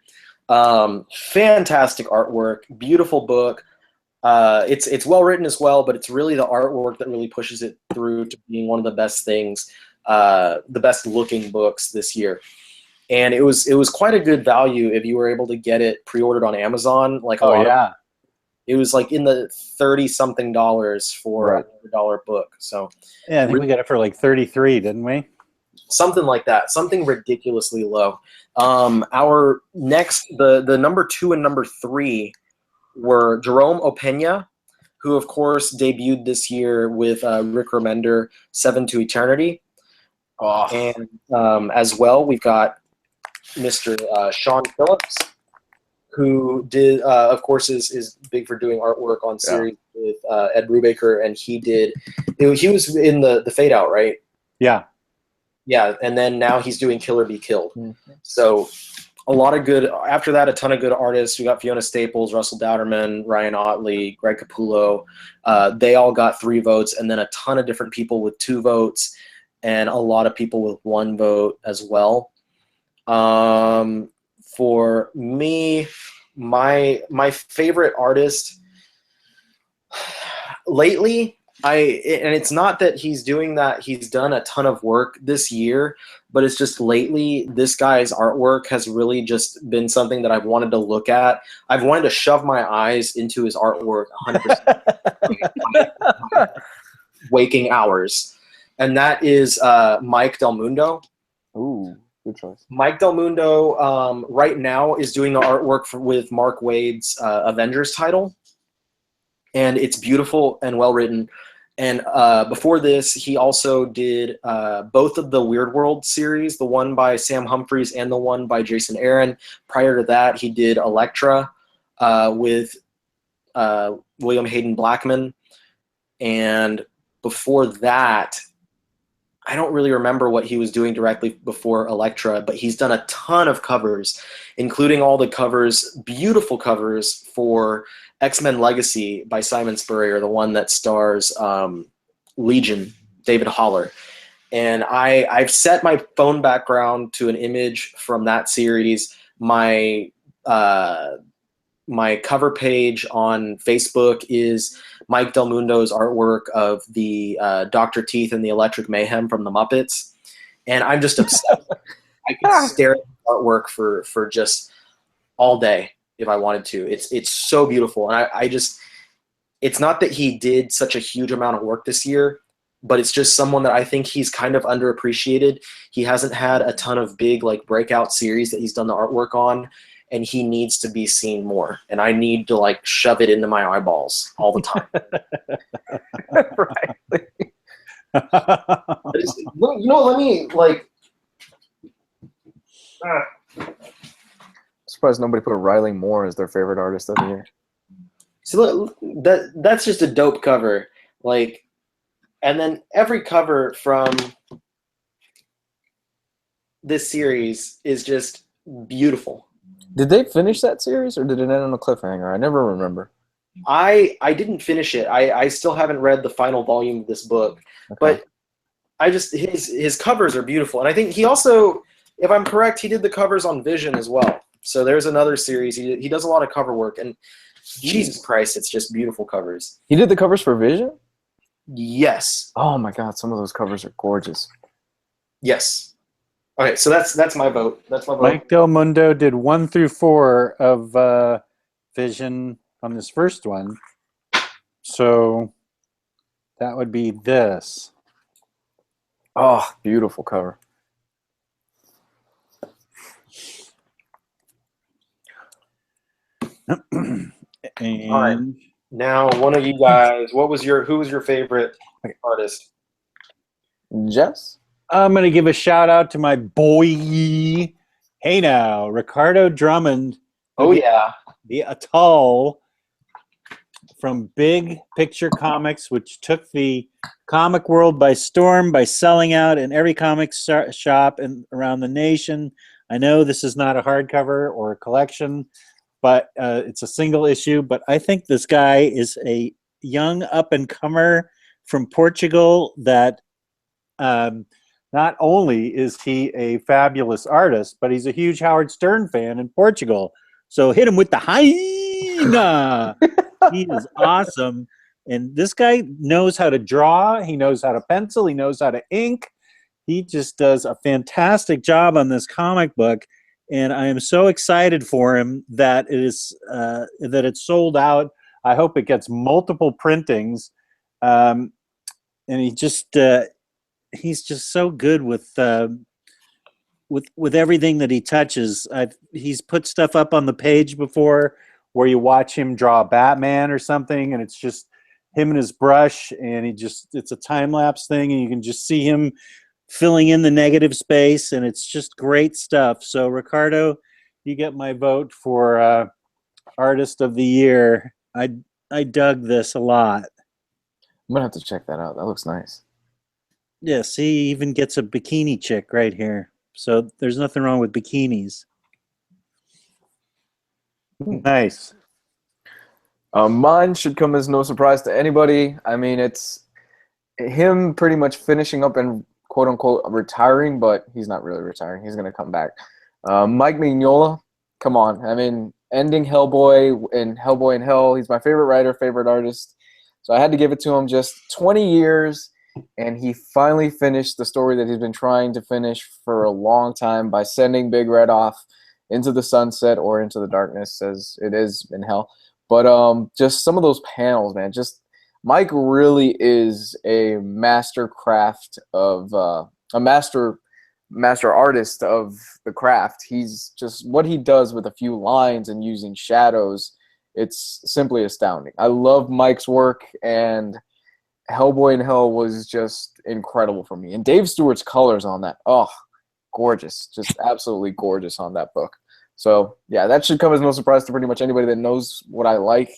Fantastic artwork, beautiful book. It's well written as well, but it's really the artwork that really pushes it through to being one of the best things, the best looking books this year. And it was quite a good value if you were able to get it pre-ordered on Amazon. Like it was like in the $30-something for a $100 book. So yeah, I think we got it for like 33, didn't we? Something like that, something ridiculously low. Our next, the number 2 and number 3 were Jerome Opeña, who of course debuted this year with Rick Remender, 7 to Eternity. And as well, we've got Mr. Sean Phillips, who did, of course, is big for doing artwork on series with Ed Brubaker, and he was in the Fade Out, right? Yeah. Yeah, and then now he's doing Killer Be Killed. So a lot of good, after that, a ton of good artists. We got Fiona Staples, Russell Dowderman, Ryan Otley, Greg Capullo. They all got 3 votes, and then a ton of different people with 2 votes, and a lot of people with 1 vote as well. For me, my favorite artist lately, and it's not that he's doing that, he's done a ton of work this year, but it's just lately this guy's artwork has really just been something that I've wanted to look at. I've wanted to shove my eyes into his artwork 100% waking hours. And that is Mike Del Mundo. Ooh, good choice. Mike Del Mundo right now is doing the artwork with Mark Waid's Avengers title. And it's beautiful and well written. And before this, he also did both of the Weird World series, the one by Sam Humphries and the one by Jason Aaron. Prior to that, he did Elektra with William Hayden Blackman. And before that, I don't really remember what he was doing directly before Elektra, but he's done a ton of covers, including all the covers, beautiful covers for X-Men Legacy by Simon Spurrier, the one that stars Legion, David Haller. And I've set my phone background to an image from that series. My cover page on Facebook is Mike Del Mundo's artwork of the Dr. Teeth and the Electric Mayhem from the Muppets. And I'm just obsessed. I could stare at the artwork for just all day if I wanted to. It's so beautiful. And I just, it's not that he did such a huge amount of work this year, but it's just someone that I think he's kind of underappreciated. He hasn't had a ton of big like breakout series that he's done the artwork on, and he needs to be seen more. And I need to like shove it into my eyeballs all the time. Right. You know, let me like. Surprised nobody put Riley Moore as their favorite artist of the year. So look, that's just a dope cover. Like, and then every cover from this series is just beautiful. Did they finish that series, or did it end on a cliffhanger? I never remember. I didn't finish it. I still haven't read the final volume of this book, but I just his covers are beautiful, and I think he also, if I'm correct, he did the covers on Vision as well. So there's another series. He does a lot of cover work, and Jesus Christ, it's just beautiful covers. He did the covers for Vision? Yes. Oh my God, some of those covers are gorgeous. Yes. Okay, so that's my vote. That's my vote. Mike Del Mundo did 1 through 4 of Vision on this first one. So that would be this. Oh, beautiful cover. And All right. Now, one of you guys, who was your favorite artist? Jess? I'm going to give a shout out to my boy, hey now, Ricardo Drummond. Oh, yeah. The Atoll from Big Picture Comics, which took the comic world by storm by selling out in every comic shop around the nation. I know this is not a hardcover or a collection, but it's a single issue. But I think this guy is a young up-and-comer from Portugal that not only is he a fabulous artist, but he's a huge Howard Stern fan in Portugal. So hit him with the hyena. He is awesome. And this guy knows how to draw. He knows how to pencil. He knows how to ink. He just does a fantastic job on this comic book. And I am so excited for him that it's sold out. I hope it gets multiple printings. And he's just so good with everything that he touches. He's put stuff up on the page before where you watch him draw Batman or something, and it's just him and his brush, and it's a time-lapse thing, and you can just see him filling in the negative space, and it's just great stuff. So, Ricardo, you get my vote for Artist of the Year. I dug this a lot. I'm gonna have to check that out. That looks nice. Yes, he even gets a bikini chick right here. So there's nothing wrong with bikinis. Nice. Mine should come as no surprise to anybody. I mean, it's him pretty much finishing up and quote-unquote retiring, but he's not really retiring. He's going to come back. Mike Mignola, come on. I mean, ending Hellboy and Hellboy in Hell. He's my favorite writer, favorite artist. So I had to give it to him. Just 20 years, and he finally finished the story that he's been trying to finish for a long time by sending Big Red off into the sunset or into the darkness, as it is in Hell. But just some of those panels, man. Just Mike really is a master craft of a master artist of the craft. He's just what he does with a few lines and using shadows. It's simply astounding. I love Mike's work, and Hellboy in Hell was just incredible for me. And Dave Stewart's colors on that, oh, gorgeous. Just absolutely gorgeous on that book. So, yeah, that should come as no surprise to pretty much anybody that knows what I like.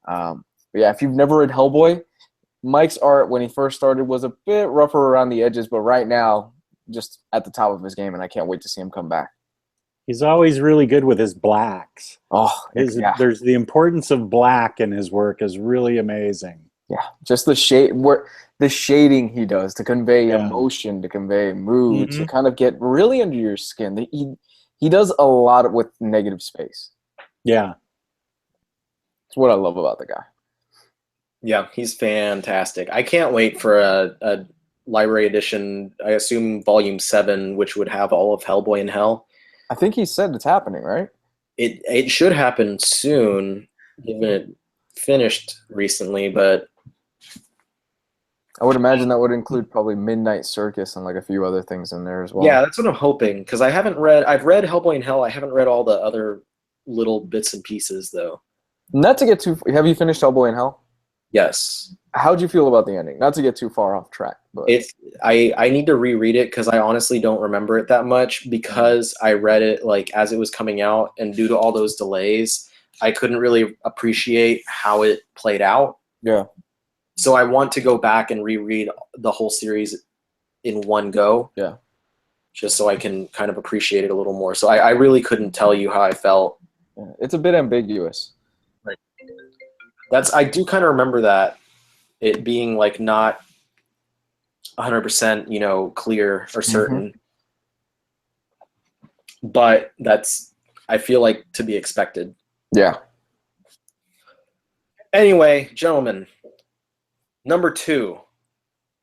But, yeah, if you've never read Hellboy, Mike's art when he first started was a bit rougher around the edges, but right now, just at the top of his game, and I can't wait to see him come back. He's always really good with his blacks. Oh, yeah. There's the importance of black in his work is really amazing. Yeah, just the shading he does to convey emotion, to convey mood, to kind of get really under your skin. He does a lot with negative space. Yeah. It's what I love about the guy. Yeah, he's fantastic. I can't wait for a library edition, I assume volume 7, which would have all of Hellboy in Hell. I think he said it's happening, right? It should happen soon, given it finished recently, but I would imagine that would include probably Midnight Circus and like a few other things in there as well. Yeah, that's what I'm hoping, because I've read Hellboy in Hell. I haven't read all the other little bits and pieces, though. Not to get too... Have you finished Hellboy in Hell? Yes. How'd you feel about the ending? Not to get too far off track, but I need to reread it because I honestly don't remember it that much, because I read it like as it was coming out, and due to all those delays, I couldn't really appreciate how it played out. Yeah. So I want to go back and reread the whole series in one go. Yeah. Just so I can kind of appreciate it a little more. So I really couldn't tell you how I felt. Yeah, it's a bit ambiguous. Right. I do kind of remember that, it being like not 100%, clear or certain. But that's, I feel like, to be expected. Yeah. Anyway, gentlemen, number 2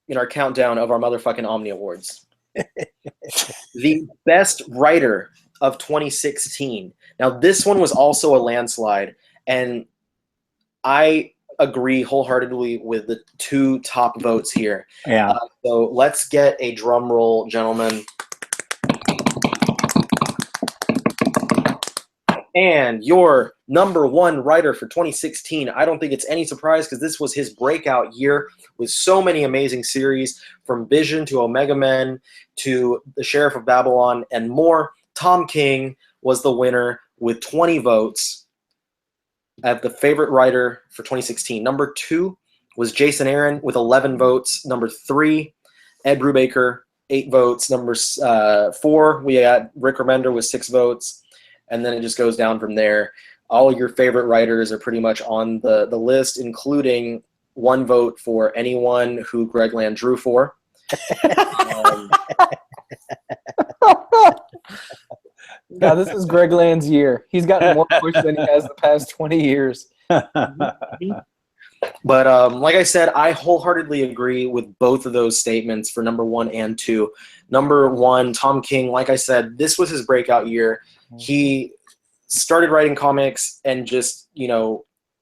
in our countdown of our motherfucking Omni Awards. The best writer of 2016. Now, this one was also a landslide, and I agree wholeheartedly with the 2 top votes here. Yeah. So let's get a drum roll, gentlemen. And your number 1 writer for 2016, I don't think it's any surprise, because this was his breakout year with so many amazing series, from Vision to Omega Men to The Sheriff of Babylon and more. Tom King was the winner with 20 votes as the favorite writer for 2016. Number 2 was Jason Aaron with 11 votes. Number 3, Ed Brubaker, 8 votes. Number 4, we had Rick Remender with 6 votes. And then it just goes down from there. All your favorite writers are pretty much on the list, including one vote for anyone who Greg Land drew for. God, this is Greg Land's year. He's gotten more push than he has the past 20 years. But like I said, I wholeheartedly agree with both of those statements for number 1 and 2. Number 1, Tom King, like I said, this was his breakout year. He started writing comics and just,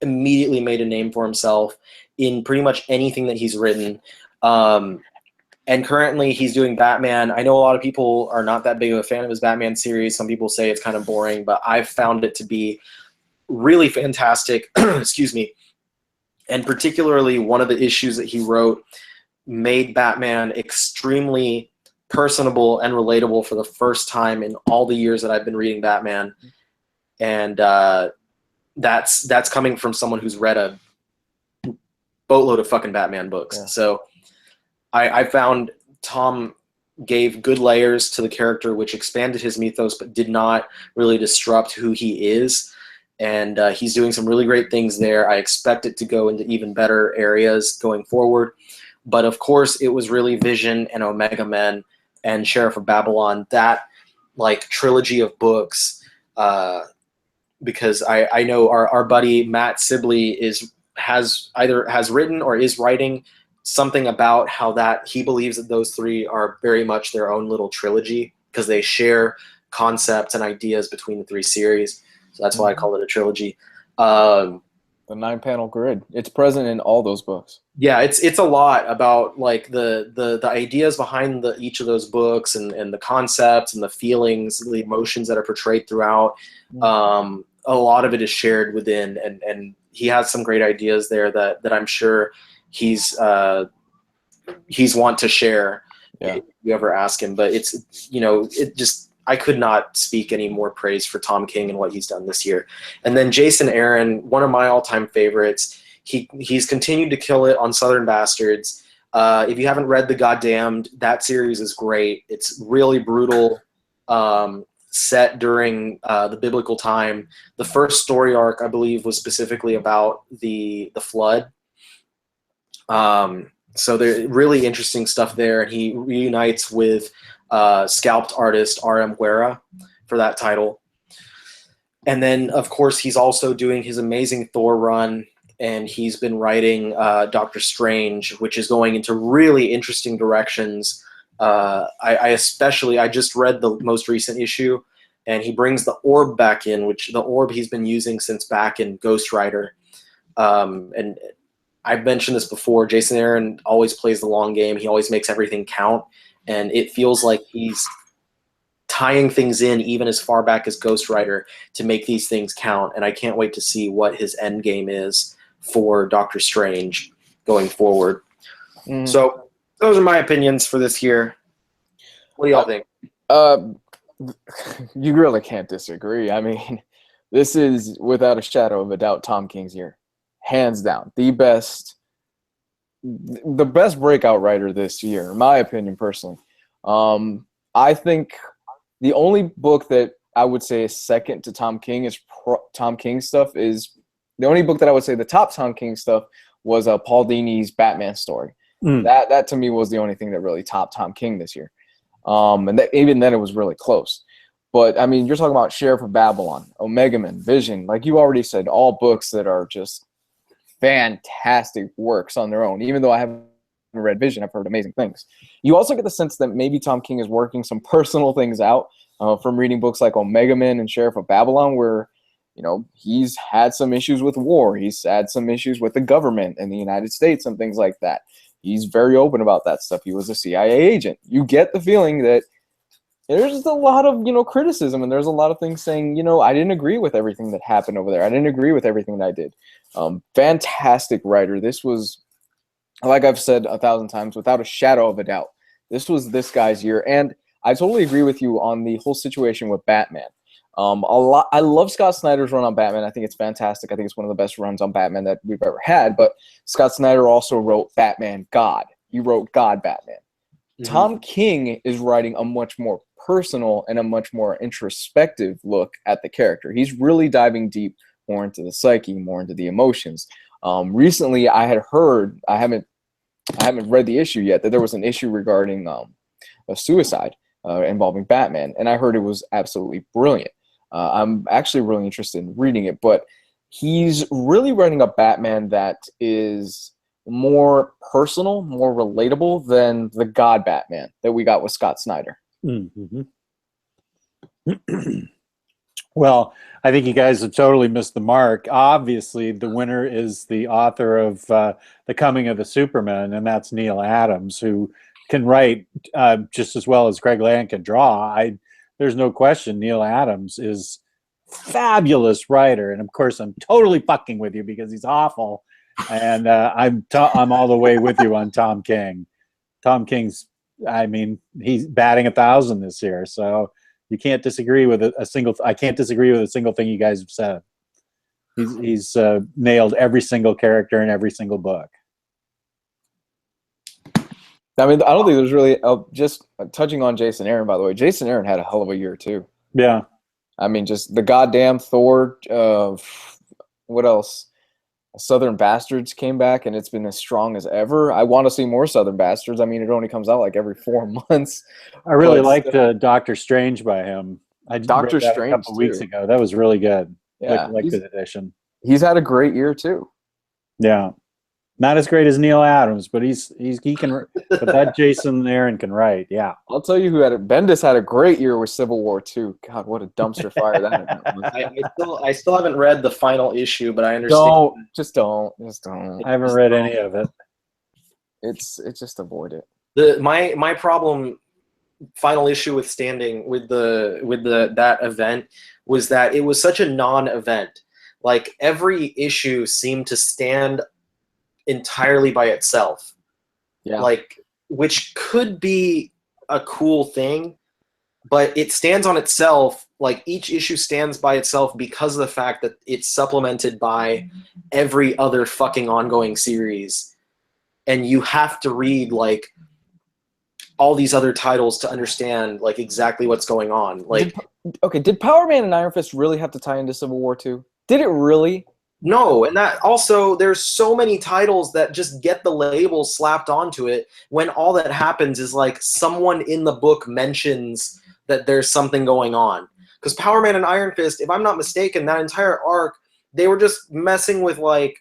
immediately made a name for himself in pretty much anything that he's written. And currently he's doing Batman. I know a lot of people are not that big of a fan of his Batman series. Some people say it's kind of boring, but I've found it to be really fantastic. Excuse me. And particularly one of the issues that he wrote made Batman extremely personable and relatable for the first time in all the years that I've been reading Batman. And that's coming from someone who's read a boatload of fucking Batman books. Yeah. So I found Tom gave good layers to the character, which expanded his mythos, but did not really disrupt who he is. And he's doing some really great things there. I expect it to go into even better areas going forward. But of course, it was really Vision and Omega Men and Sheriff of Babylon, that trilogy of books. Because I know our buddy Matt Sibley has written or is writing something about how that he believes that those three are very much their own little trilogy because they share concepts and ideas between the 3 series. So that's why I call it a trilogy. The 9-panel grid. It's present in all those books. Yeah, it's a lot about the ideas behind each of those books and the concepts and the feelings, the emotions that are portrayed throughout. A lot of it is shared within, and he has some great ideas there that I'm sure he's want to share if you ever ask him. But it's I could not speak any more praise for Tom King and what he's done this year. And then Jason Aaron, one of my all-time favorites. He's continued to kill it on Southern Bastards. If you haven't read The Goddamned, that series is great. It's really brutal, set during the biblical time. The first story arc, I believe, was specifically about the flood. So there's really interesting stuff there. And he reunites with scalped artist R.M. Guerra for that title. And then, of course, he's also doing his amazing Thor run, and he's been writing Doctor Strange, which is going into really interesting directions. I just read the most recent issue, and he brings the orb back in, which the orb he's been using since back in Ghost Rider. And I've mentioned this before, Jason Aaron always plays the long game. He always makes everything count. And it feels like he's tying things in even as far back as Ghost Rider to make these things count. And I can't wait to see what his end game is for Doctor Strange going forward. So those are my opinions for this year. What do y'all think? You really can't disagree. I mean, this is without a shadow of a doubt Tom King's year. Hands down. The best breakout writer this year, in my opinion, personally. I think the only book that I would say is second to Tom King is Tom King stuff is the only book that I would say the top Tom King stuff was Paul Dini's Batman story. That to me was the only thing that really topped Tom King this year. And even then it was really close. But I mean, you're talking about Sheriff of Babylon, Omega Man, Vision, like you already said, all books that are just fantastic works on their own. Even though I haven't read Vision, I've heard amazing things. You also get the sense that maybe Tom King is working some personal things out from reading books like Omega Man and Sheriff of Babylon, where he's had some issues with war. He's had some issues with the government in the United States and things like that. He's very open about that stuff. He was a CIA agent. You get the feeling that there's a lot of, criticism, and there's a lot of things saying, I didn't agree with everything that happened over there. I didn't agree with everything that I did. Fantastic writer. This was, like I've said 1,000 times, without a shadow of a doubt, this was this guy's year. And I totally agree with you on the whole situation with Batman. I love Scott Snyder's run on Batman. I think it's fantastic. I think it's one of the best runs on Batman that we've ever had. But Scott Snyder also wrote Batman God. He wrote God Batman. Mm-hmm. Tom King is writing a much more personal and a much more introspective look at the character. He's really diving deep more into the psyche, more into the emotions. Recently, I had heard, I haven't read the issue yet, that there was an issue regarding a suicide involving Batman, and I heard it was absolutely brilliant. I'm actually really interested in reading it, but he's really writing a Batman that is more personal, more relatable than the God Batman that we got with Scott Snyder. Mm-hmm. Well, I think you guys have totally missed the mark. Obviously, the winner is the author of The Coming of the Superman, and that's Neil Adams, who can write just as well as Greg Land can draw. There's no question Neil Adams is fabulous writer, and of course I'm totally fucking with you because he's awful, and I'm all the way with you on Tom King. Tom King's, I mean, he's batting 1,000 this year, so you can't disagree with a single. I can't disagree with a single thing you guys have said. He's nailed every single character in every single book. I mean, I don't think there's really just touching on Jason Aaron. By the way, Jason Aaron had a hell of a year too. Yeah. I mean, just the goddamn Thor. What else? Southern Bastards came back, and it's been as strong as ever. I want to see more Southern Bastards. I mean, it only comes out like every 4 months. I really liked Doctor Strange by him. I Doctor read that Strange a couple weeks ago. That was really good. Yeah, like the edition. He's had a great year too. Yeah, not as great as Neil Adams, but he can. But that Jason Aaron can write. Yeah, I'll tell you who had it. Bendis had a great year with Civil War 2. God, what a dumpster fire that was. I still haven't read the final issue, but I understand. Don't. I haven't read any of it. It's just avoid it. My problem, final issue with that event was that it was such a non-event. Like every issue seemed to stand entirely by itself. Yeah. Like, which could be a cool thing, but it stands on itself. Like each issue stands by itself because of the fact that it's supplemented by every other fucking ongoing series. And you have to read like all these other titles to understand like exactly what's going on. Like, did Power Man and Iron Fist really have to tie into Civil War 2? Did it really? No, and that also, there's so many titles that just get the label slapped onto it when all that happens is like someone in the book mentions that there's something going on. Because Power Man and Iron Fist, if I'm not mistaken, that entire arc, they were just messing with like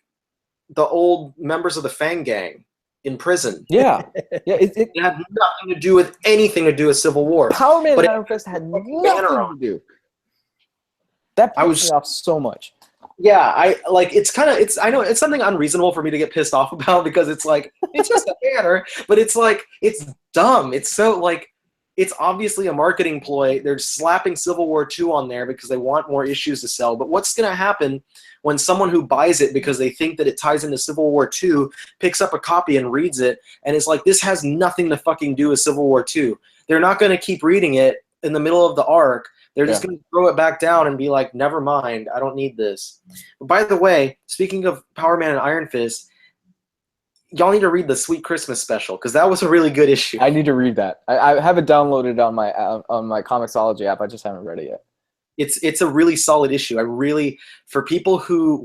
the old members of the Fang Gang in prison. Yeah. It had nothing to do with anything to do with Civil War. Power Man and Iron Fist had nothing to do. That pissed me off so much. Yeah, I know it's something unreasonable for me to get pissed off about because it's like it's just a banner, but it's like it's dumb. It's so like it's obviously a marketing ploy. They're slapping Civil War 2 on there because they want more issues to sell. But what's going to happen when someone who buys it because they think that it ties into Civil War 2 picks up a copy and reads it and it's like, this has nothing to fucking do with Civil War 2. They're not going to keep reading it in the middle of the arc. They're just going to throw it back down and be like, never mind, I don't need this. But by the way, speaking of Power Man and Iron Fist, y'all need to read the Sweet Christmas special because that was a really good issue. I need to read that. I have it downloaded on my Comixology app. I just haven't read it yet. It's a really solid issue. For people who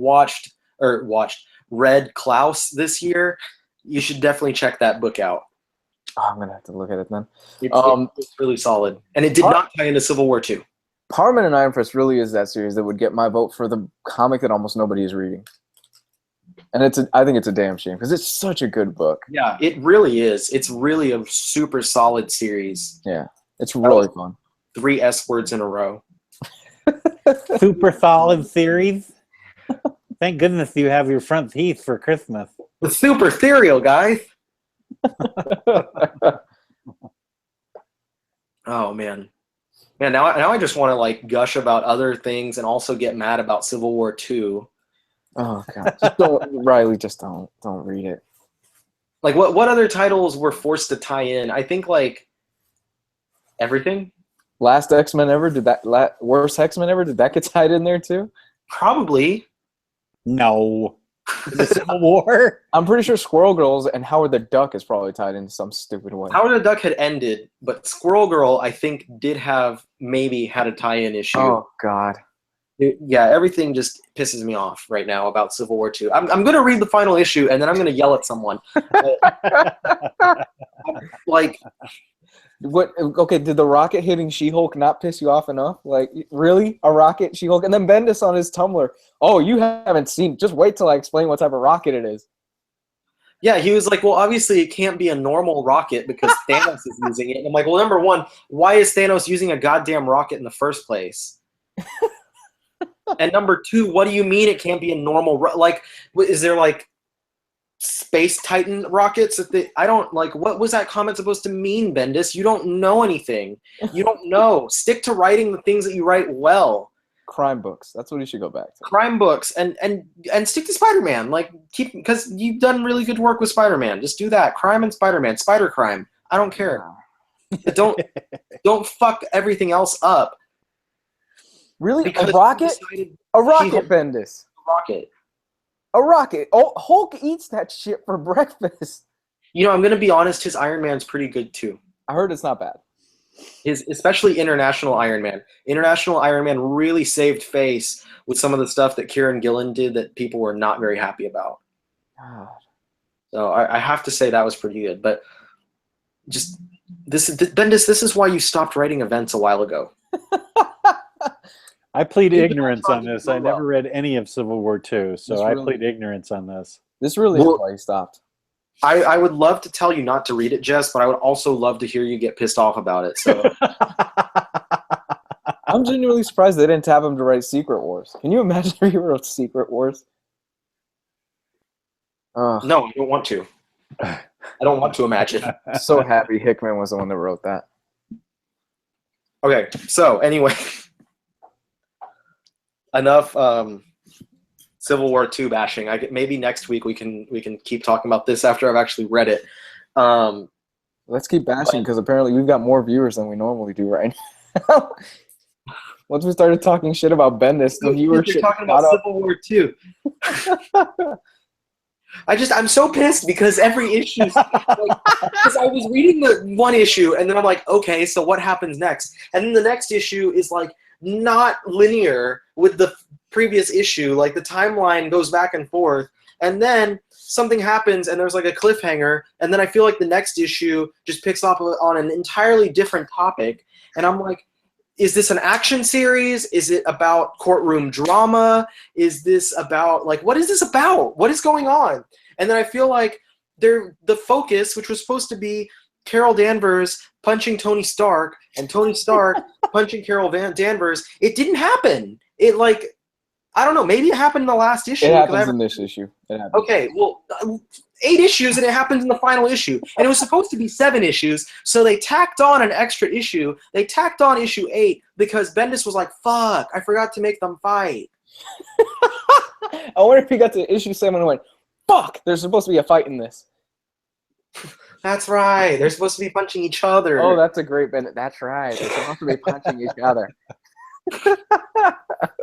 read Klaus this year, you should definitely check that book out. Oh, I'm gonna have to look at it then. It's really solid, and it did not tie into Civil War 2. Power Man and Iron Fist really is that series that would get my vote for the comic that almost nobody is reading. And I think it's a damn shame because it's such a good book. Yeah, it really is. It's really a super solid series. Yeah, it's really fun. 3 S words in a row. Super solid series. Thank goodness you have your front teeth for Christmas. The super cereal, guys. Oh man. Man, now I just want to like gush about other things and also get mad about Civil War 2. Oh god. Just don't read it. Like what other titles were forced to tie in? I think like everything. Last X-Men ever? Worst X-Men ever? Did that get tied in there too? Probably. No. The Civil War? I'm pretty sure Squirrel Girls and Howard the Duck is probably tied in some stupid way. Howard the Duck had ended, but Squirrel Girl I think maybe had a tie-in issue. Oh god. Yeah, everything just pisses me off right now about Civil War II. I'm going to read the final issue, and then I'm going to yell at someone. Like, What? Okay, did the rocket hitting She-Hulk not piss you off enough? Like, really? A rocket, She-Hulk? And then Bendis on his Tumblr. Oh, you haven't seen. Just wait till I explain what type of rocket it is. yeah, he was like, well, obviously it can't be a normal rocket because Thanos is using it. And I'm like, well, number one, why is Thanos using a goddamn rocket in the first place? And number two, what do you mean it can't be a normal like? Is there like Space Titan rockets? I don't like. What was that comment supposed to mean, Bendis? You don't know anything. You don't know. Stick to writing the things that you write well. Crime books. That's what you should go back to. Crime books and stick to Spider-Man. Like because you've done really good work with Spider-Man. Just do that. Crime and Spider-Man. Spider crime. I don't care. Don't fuck everything else up. Really? Because A rocket? A rocket, Bendis. Rocket. A rocket. Oh, Hulk eats that shit for breakfast. You know, I'm gonna be honest. His Iron Man's pretty good too. I heard it's not bad. Especially International Iron Man. International Iron Man really saved face with some of the stuff that Kieran Gillen did that people were not very happy about. God. So I have to say that was pretty good. But just Bendis, this is why you stopped writing events a while ago. I plead ignorance on this. I never read any of Civil War II, so I plead ignorance on this. This really is why you stopped. I would love to tell you not to read it, Jess, but I would also love to hear you get pissed off about it. So I'm genuinely surprised they didn't tap him to write Secret Wars. Can you imagine if he wrote Secret Wars? No, I don't want to. I don't want to imagine. I'm so happy Hickman was the one that wrote that. Okay, so anyway, enough Civil War II bashing. Maybe next week we can keep talking about this after I've actually read it. Let's keep bashing because apparently we've got more viewers than we normally do right now. Once we started talking shit about Bendis, the viewership You're talking about Civil War II. I'm so pissed because every issue, because I was reading the one issue and then I'm like, okay, so what happens next? And then the next issue is like not linear with the previous issue. Like the timeline goes back and forth, and then something happens and there's like a cliffhanger, and then I feel like the next issue just picks up on an entirely different topic, and I'm like, is this an action series? Is it about courtroom drama? Is this about, like, what is this about? What is going on? And then I feel like the focus, which was supposed to be Carol Danvers punching Tony Stark and Tony Stark punching Carol Danvers, it didn't happen. It, like, I don't know, maybe it happened in the last issue. It happens in this issue. It happens. Okay, well, 8 issues and it happens in the final issue. And it was supposed to be 7 issues, so they tacked on an extra issue. They tacked on issue 8 because Bendis was like, fuck, I forgot to make them fight. I wonder if he got to issue 7 and went, fuck, there's supposed to be a fight in this. That's right. They're supposed to be punching each other. Oh, that's a great Bendis. That's right. They're supposed to be punching each other.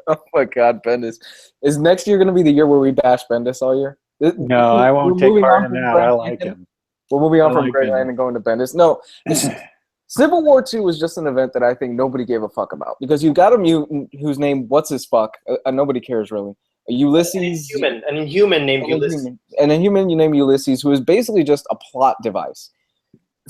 Oh my God, Bendis. Is next year going to be the year where we bash Bendis all year? No, I won't take part in that. I like him. We're moving on from Grey Land and going to Bendis. No, Civil War II was just an event that I think nobody gave a fuck about because you got a mutant whose name, what's his fuck? Nobody cares really. Ulysses. An Inhuman named Ulysses. An Inhuman you name Ulysses, who is basically just a plot device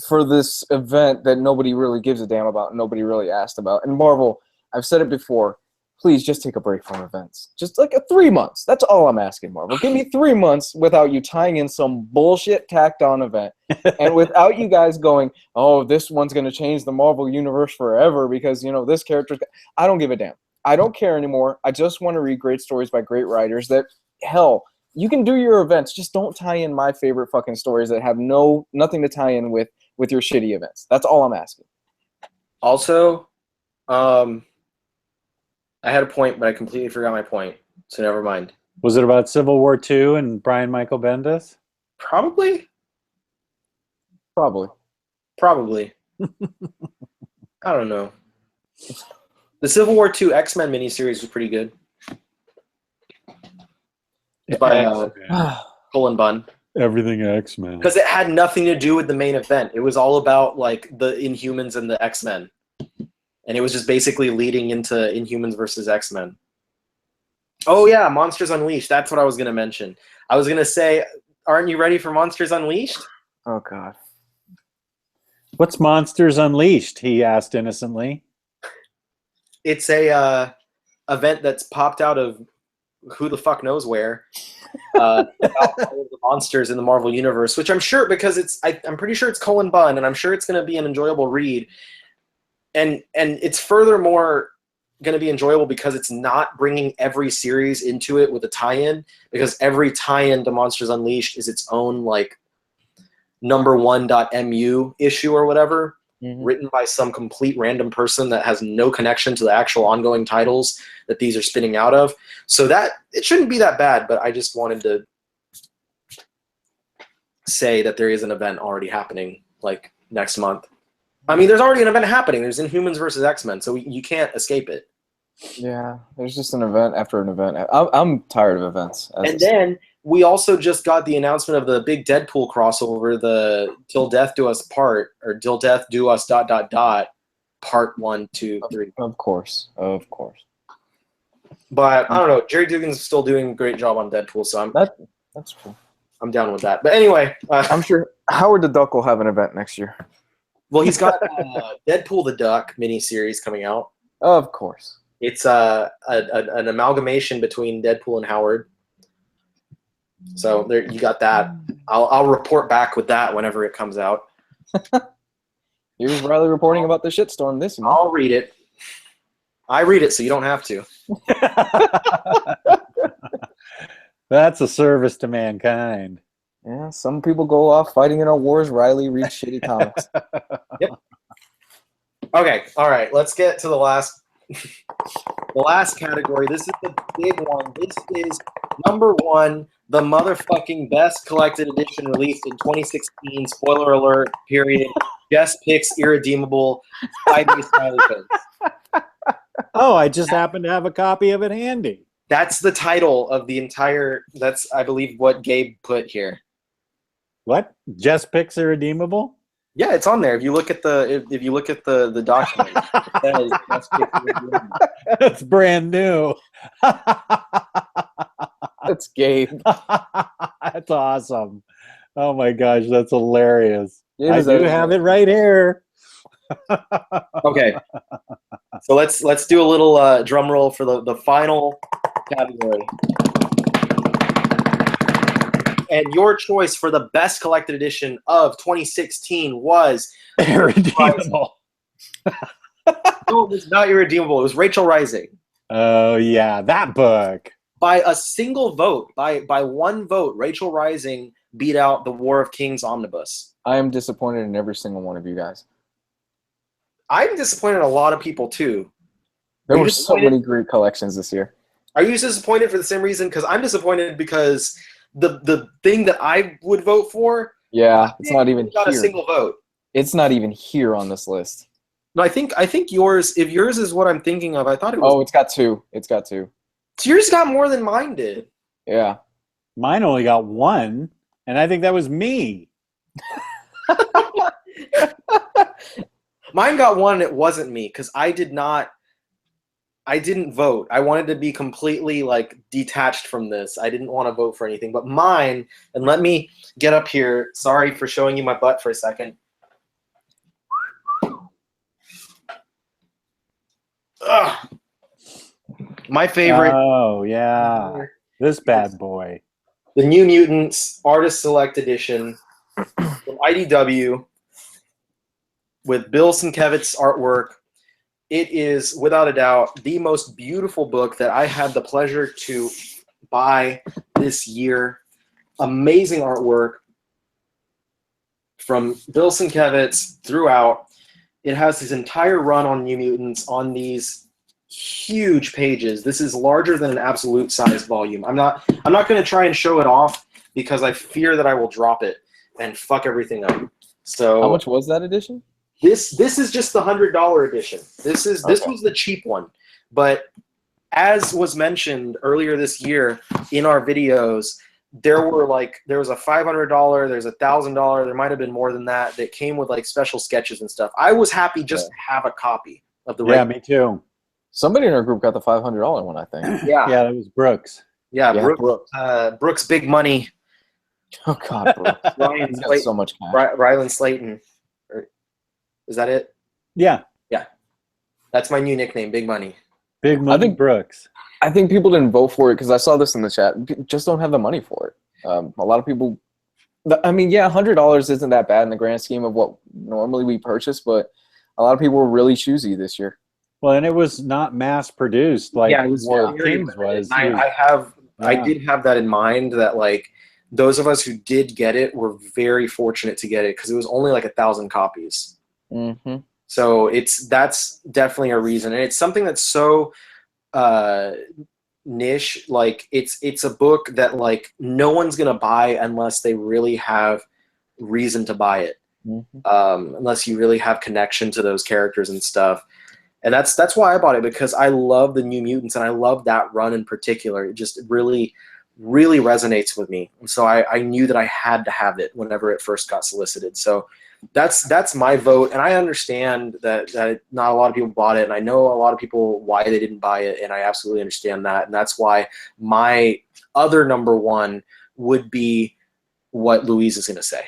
for this event that nobody really gives a damn about and nobody really asked about. And Marvel, I've said it before, please just take a break from events. Just like 3 months. That's all I'm asking, Marvel. Give me 3 months without you tying in some bullshit tacked on event. And without you guys going, oh, this one's going to change the Marvel universe forever because, you know, this character's... I don't give a damn. I don't care anymore. I just want to read great stories by great writers that, hell, you can do your events. Just don't tie in my favorite fucking stories that have nothing to tie in with your shitty events. That's all I'm asking. Also, I had a point, but I completely forgot my point, so never mind. Was it about Civil War II and Brian Michael Bendis? Probably. I don't know. The Civil War II X-Men miniseries was pretty good. By Cullen Bunn. Everything X-Men. Because it had nothing to do with the main event. It was all about like the Inhumans and the X-Men. And it was just basically leading into Inhumans versus X-Men. Oh yeah, Monsters Unleashed. That's what I was gonna mention. I was gonna say, aren't you ready for Monsters Unleashed? Oh God. What's Monsters Unleashed? He asked innocently. It's a event that's popped out of who the fuck knows where. About all of the monsters in the Marvel universe, which I'm sure because I'm pretty sure it's Cullen Bunn, and I'm sure it's going to be an enjoyable read. And it's furthermore going to be enjoyable because it's not bringing every series into it with a tie-in, because every tie-in to Monsters Unleashed is its own like number1.mu issue or whatever, written by some complete random person that has no connection to the actual ongoing titles that these are spinning out of. So that it shouldn't be that bad, but I just wanted to say that there is an event already happening like next month. I mean, there's already an event happening. There's Inhumans versus X-Men, so you can't escape it. Yeah, there's just an event after an event. I'm tired of events. And then we also just got the announcement of the big Deadpool crossover, the Till Death Do Us Part, or Till Death Do Us ... part 1, 2, 3. Of course. But I don't know. Jerry Dugan's still doing a great job on Deadpool, so That's cool. I'm down with that. But anyway, I'm sure Howard the Duck will have an event next year. well, he's got Deadpool the Duck miniseries coming out. Of course. It's an amalgamation between Deadpool and Howard. So there, you got that. I'll report back with that whenever it comes out. Here's Riley reporting about the shitstorm this month. I'll read it. I read it, so you don't have to. That's a service to mankind. Yeah, some people go off fighting in our wars. Riley reads shitty comics. Yep. Okay. All right. Let's get to the last category. This is the big one. This is number 1, the motherfucking best collected edition released in 2016. Spoiler alert. Period. Jess picks irredeemable 5-day smiley face. Oh, I just happen to have a copy of it handy. That's the title of the entire. That's, I believe, what Gabe put here. What? Jess picks irredeemable? Yeah, it's on there. If you look at the document, it says Jess picks irredeemable. That's brand new. That's Gabe. That's awesome. Oh my gosh, that's hilarious. Gabe I is do out of have here. it right here. Okay, so let's do a little drum roll for the final category. And your choice for the best collected edition of 2016 was Irredeemable. No, it was not Irredeemable. It was Rachel Rising. Oh yeah, that book. By a single vote, by one vote, Rachel Rising beat out the War of Kings Omnibus. I am disappointed in every single one of you guys. I'm disappointed in a lot of people too. There Are you were so disappointed? many great collections this year. Are you disappointed for the same reason? Because I'm disappointed because the thing that I would vote for, Yeah, it's not even got a here. single vote. It's not even here on this list. No, I think yours. If yours is what I'm thinking of, I thought it was. Oh, it's got 2. It's got 2. Yours got more than mine did. Yeah. Mine only got 1, and I think that was me. Mine got 1. And it wasn't me because I didn't vote. I wanted to be completely like detached from this. I didn't want to vote for anything. But mine, and let me get up here. Sorry for showing you my butt for a second. Ugh. My favorite. Oh yeah, this bad boy. The New Mutants Artist Select Edition from IDW with Bill Sienkiewicz's artwork. It is, without a doubt, the most beautiful book that I had the pleasure to buy this year. Amazing artwork from Bill Sienkiewicz throughout. It has his entire run on New Mutants on these huge pages. This is larger than an absolute size volume. I'm not going to try and show it off because I fear that I will drop it and fuck everything up. So How much was that edition? This is just the $100 edition. This was the cheap one. But as was mentioned earlier this year in our videos, there was a $500, there's $1,000, there might have been more than that came with like special sketches and stuff. I was happy just to have a copy of the Yeah, me too. Somebody in our group got the $500 one, I think. Yeah, Yeah, that was Brooks. yeah. Yeah, Brooks, Brooks, big money. Oh God, bro. Ryan He's got Slayton. so much cash. Rylan Slayton. Is that it? Yeah, That's my new nickname, Big Money. Big Money Brooks. I think people didn't vote for it because I saw this in the chat. Just don't have the money for it. A lot of people. I mean, yeah, $100 isn't that bad in the grand scheme of what normally we purchase, but a lot of people were really choosy this year. Well, and it was not mass produced like Yeah, it was War of very Kings limited. was. I did have that in mind that like those of us who did get it were very fortunate to get it because it was only like 1,000 copies. Mm-hmm. So that's definitely a reason, and it's something that's so niche. Like it's a book that like no one's gonna buy unless they really have reason to buy it. Mm-hmm. Unless you really have connection to those characters and stuff. And that's why I bought it, because I love the New Mutants and I love that run in particular. It just really, really resonates with me. So I knew that I had to have it whenever it first got solicited. So that's my vote. And I understand that not a lot of people bought it, and I know a lot of people why they didn't buy it, and I absolutely understand that. And that's why my other number one would be what Louise is going to say.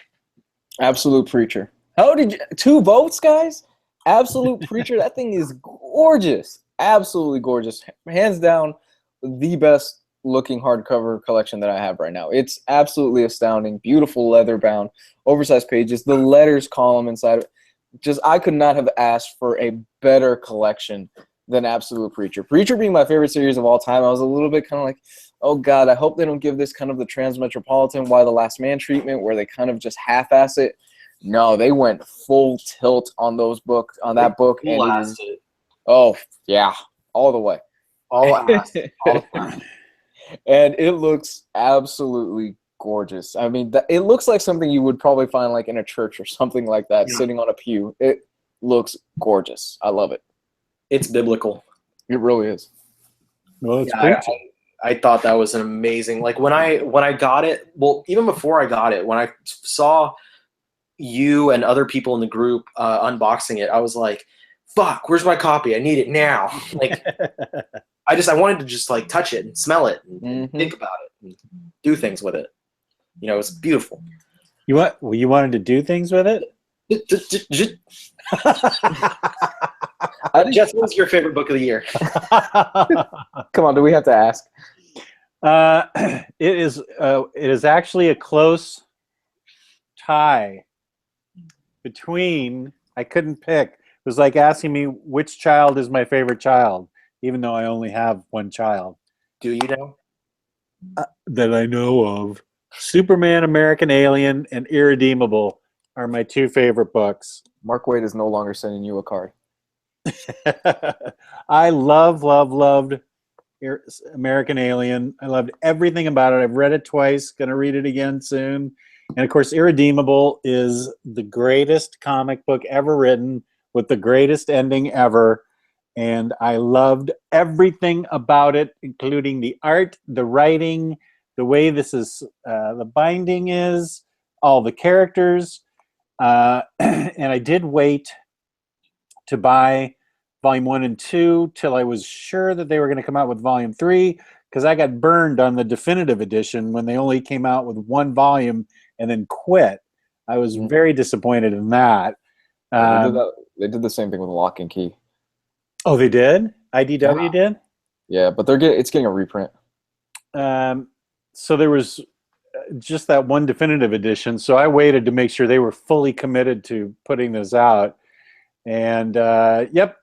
Absolute Preacher. How did you 2 votes, guys? Absolute Preacher. That thing is gorgeous. Absolutely gorgeous. Hands down, the best looking hardcover collection that I have right now. It's absolutely astounding. Beautiful leather bound, oversized pages, the letters column inside of it. Just, I could not have asked for a better collection than Absolute Preacher. Preacher being my favorite series of all time, I was a little bit kind of like, oh God, I hope they don't give this kind of the Transmetropolitan Why the Last Man treatment where they kind of just half-ass it. No, they went full tilt on those books, on that book. And it is, oh, yeah, all the way. All asked. And it looks absolutely gorgeous. I mean, it looks like something you would probably find like in a church or something like that, sitting on a pew. It looks gorgeous. I love it. It's biblical. It really is. Well, it's I thought that was an amazing. Like when I got it, well, even before I got it, when I saw you and other people in the group unboxing it, I was like, fuck, where's my copy? I need it now. Like I wanted to just like touch it and smell it and think about it and do things with it. You know, it's beautiful. You wanted to do things with it? Jess, what's your favorite book of the year? Come on, do we have to ask? It is actually a close tie between, I couldn't pick. It was like asking me which child is my favorite child, even though I only have one child. Do you know? That I know of. Superman, American Alien, and Irredeemable are my 2 favorite books. Mark Waid is no longer sending you a card. I loved American Alien. I loved everything about it. I've read it twice, gonna read it again soon. And of course, Irredeemable is the greatest comic book ever written with the greatest ending ever. And I loved everything about it, including the art, the writing, the way this is, the binding is, all the characters. And I did wait to buy volume 1 and 2 till I was sure that they were going to come out with volume 3, because I got burned on the definitive edition when they only came out with 1 volume and then quit. I was very disappointed in that. They did the same thing with Lock and Key. Oh, they did? IDW did? Yeah, but it's getting a reprint. So there was just that 1 definitive edition, so I waited to make sure they were fully committed to putting this out. And yep,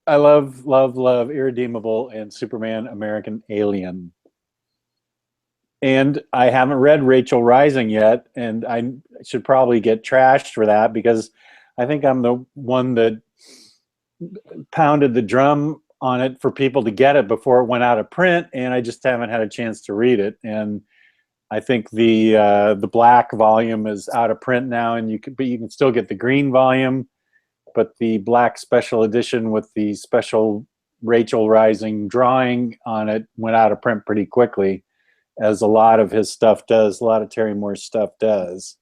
I love Irredeemable and Superman American Alien. And I haven't read Rachel Rising yet, and I should probably get trashed for that because I think I'm the one that pounded the drum on it for people to get it before it went out of print, and I just haven't had a chance to read it. And I think the black volume is out of print now, and you can still get the green volume, but the black special edition with the special Rachel Rising drawing on it went out of print pretty quickly, as a lot of his stuff does, a lot of Terry Moore's stuff does.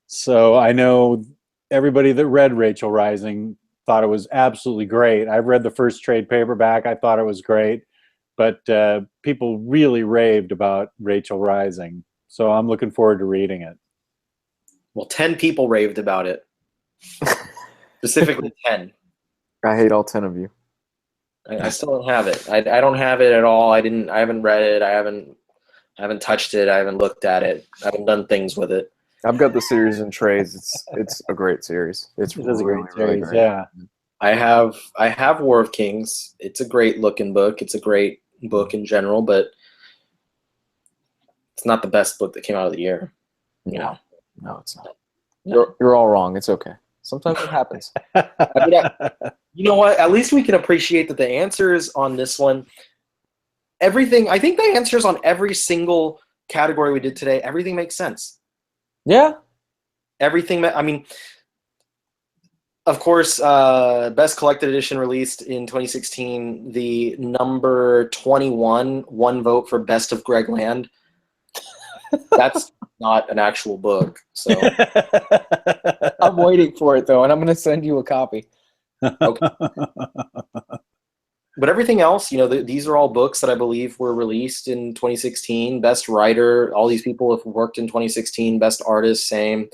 So I know everybody that read Rachel Rising thought it was absolutely great. I've read the first trade paperback. I thought it was great, but people really raved about Rachel Rising. So I'm looking forward to reading it. Well, 10 people raved about it. Specifically 10. I hate all 10 of you. I still don't have it. I don't have it at all. I haven't read it. I haven't touched it. I haven't looked at it. I haven't done things with it. I've got the series in trades. It's a great series. It's It is a really, great really series, great. yeah. I have War of Kings. It's a great looking book. It's a great book in general, but it's not the best book that came out of the year. You know. No, it's not. You're all wrong. It's okay. Sometimes it happens. You know what? At least we can appreciate that the answers on this one, everything. I think the answers on every single category we did today, everything makes sense. Yeah. Everything. I mean, of course, best collected edition released in 2016. The number 21, one vote for Best of Greg Land. That's not an actual book. So I'm waiting for it though, and I'm going to send you a copy. okay. But everything else, you know, these are all books that I believe were released in 2016. Best writer, all these people have worked in 2016. Best artist, same.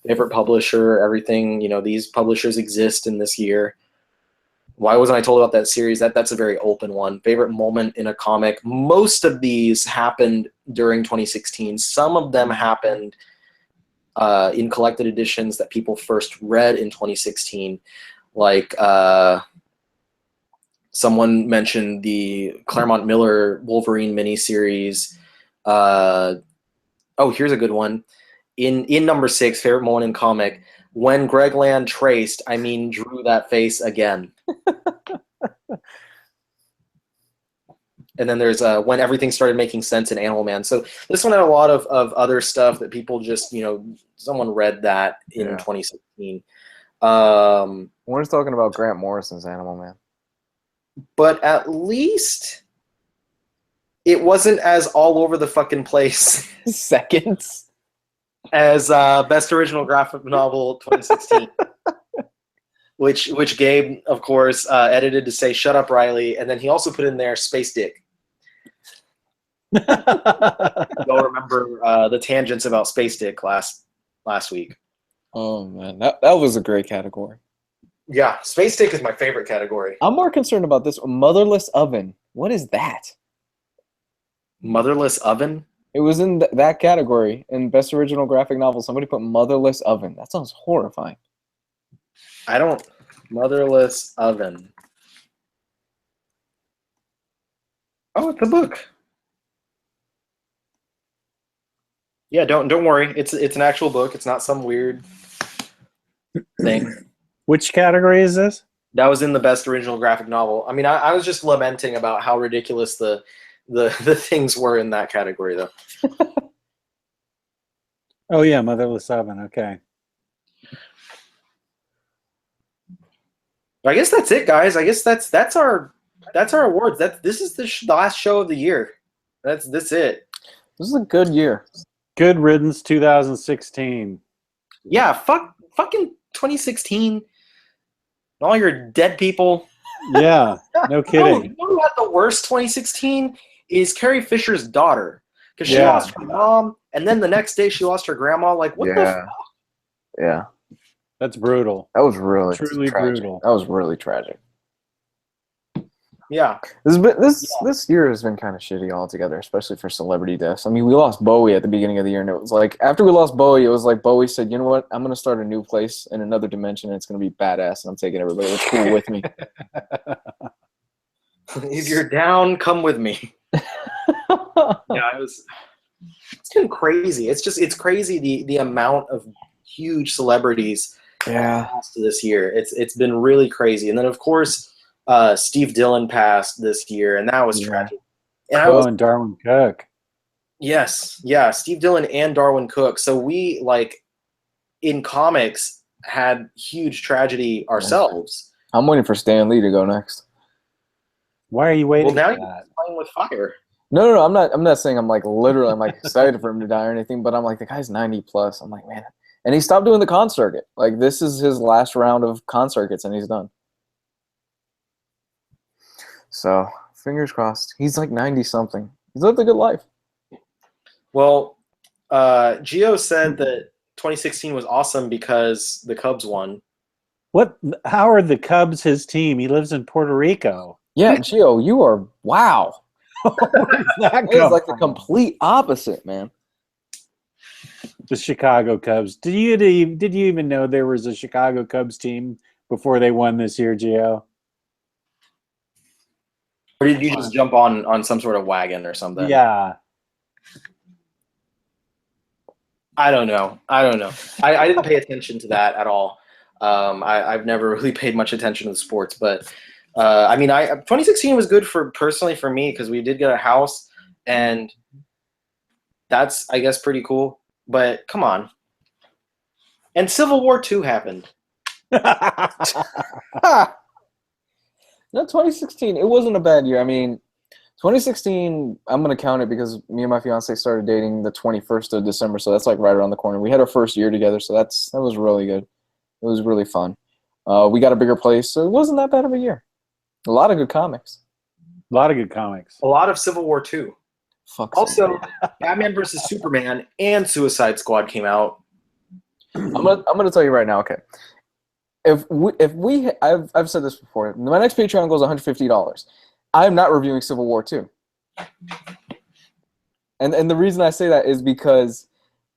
Favorite publisher, everything. You know, these publishers exist in this year. Why wasn't I told about that series? That's a very open one. Favorite moment in a comic. Most of these happened during 2016. Some of them happened in collected editions that people first read in 2016. Like someone mentioned the Claremont Miller Wolverine miniseries. Oh, here's a good one. In number 6, favorite moment in comic. When Greg Land traced, I mean, drew that face again. And then there's when everything started making sense in Animal Man. So this one had a lot of other stuff that people just, you know, someone read that in 2016. We're just talking about Grant Morrison's Animal Man. But at least it wasn't as all over the fucking place Seconds. as Best Original Graphic Novel 2016. Which Gabe, of course, edited to say, "Shut up, Riley," and then he also put in there Space Dick. Y'all remember the tangents about Space Dick last week? Oh man, that was a great category. Yeah, Space Dick is my favorite category. I'm more concerned about this Motherless Oven. What is that? Motherless Oven? It was in that category in Best Original Graphic Novel. Somebody put Motherless Oven. That sounds horrifying. Motherless Oven. Oh, it's a book. Yeah, don't worry. It's an actual book. It's not some weird thing. Which category is this? That was in the Best Original Graphic Novel. I mean, I was just lamenting about how ridiculous the things were in that category, though. Oh yeah, Motherless Oven. Okay. I guess that's it, guys. I guess that's our awards. This is the last show of the year. That's it. This is a good year. Good riddance, 2016. Yeah, fucking 2016. All your dead people. Yeah, no kidding. You know who had the worst 2016 is Carrie Fisher's daughter, because she Yeah. lost her mom, and then the next day she lost her grandma. Like, what the fuck? Yeah. That's brutal. That was really Truly tragic. brutal. That was really tragic. Yeah. This year has been kind of shitty altogether, especially for celebrity deaths. I mean, we lost Bowie at the beginning of the year, and it was like after we lost Bowie, it was like Bowie said, "You know what? I'm gonna start a new place in another dimension, and it's gonna be badass, and I'm taking everybody that's cool with me." If you're down, come with me. Yeah, it's been crazy. It's crazy the amount of huge celebrities passed this year. It's been really crazy. And then of course Steve Dillon passed this year, and that was tragic. And and Darwin Cook. Yes, yeah, Steve Dillon and Darwin Cook. So we, like, in comics, had huge tragedy ourselves. I'm waiting for Stan Lee to go next. Why are you waiting Well, now for you're that? playing with fire. No, I'm not saying I'm like literally I'm like excited for him to die or anything, but I'm like the guy's 90 plus. I'm like, man, And he stopped doing the con circuit. Like, this is his last round of con circuits, and he's done. So, fingers crossed. He's like 90-something. He's lived a good life. Well, Gio said that 2016 was awesome because the Cubs won. What? How are the Cubs his team? He lives in Puerto Rico. Yeah, Gio, you are, wow. Where's that It is come like the from? complete opposite, man. The Chicago Cubs. Did you even know there was a Chicago Cubs team before they won this year, Gio? Or did you just jump on some sort of wagon or something? Yeah. I don't know. I didn't pay attention to that at all. I've never really paid much attention to the sports, but I mean, 2016 was good personally for me because we did get a house, and that's, I guess, pretty cool. But come on. And Civil War II happened. No, 2016, it wasn't a bad year. I mean, 2016, I'm going to count it because me and my fiance started dating the 21st of December, so that's like right around the corner. We had our first year together, so that was really good. It was really fun. We got a bigger place, so it wasn't that bad of a year. A lot of good comics. A lot of good comics. A lot of Civil War II. Fuck. Also, Batman versus Superman and Suicide Squad came out. I'm gonna tell you right now. Okay, I've said this before. My next Patreon goes $150. I'm not reviewing Civil War 2. And the reason I say that is because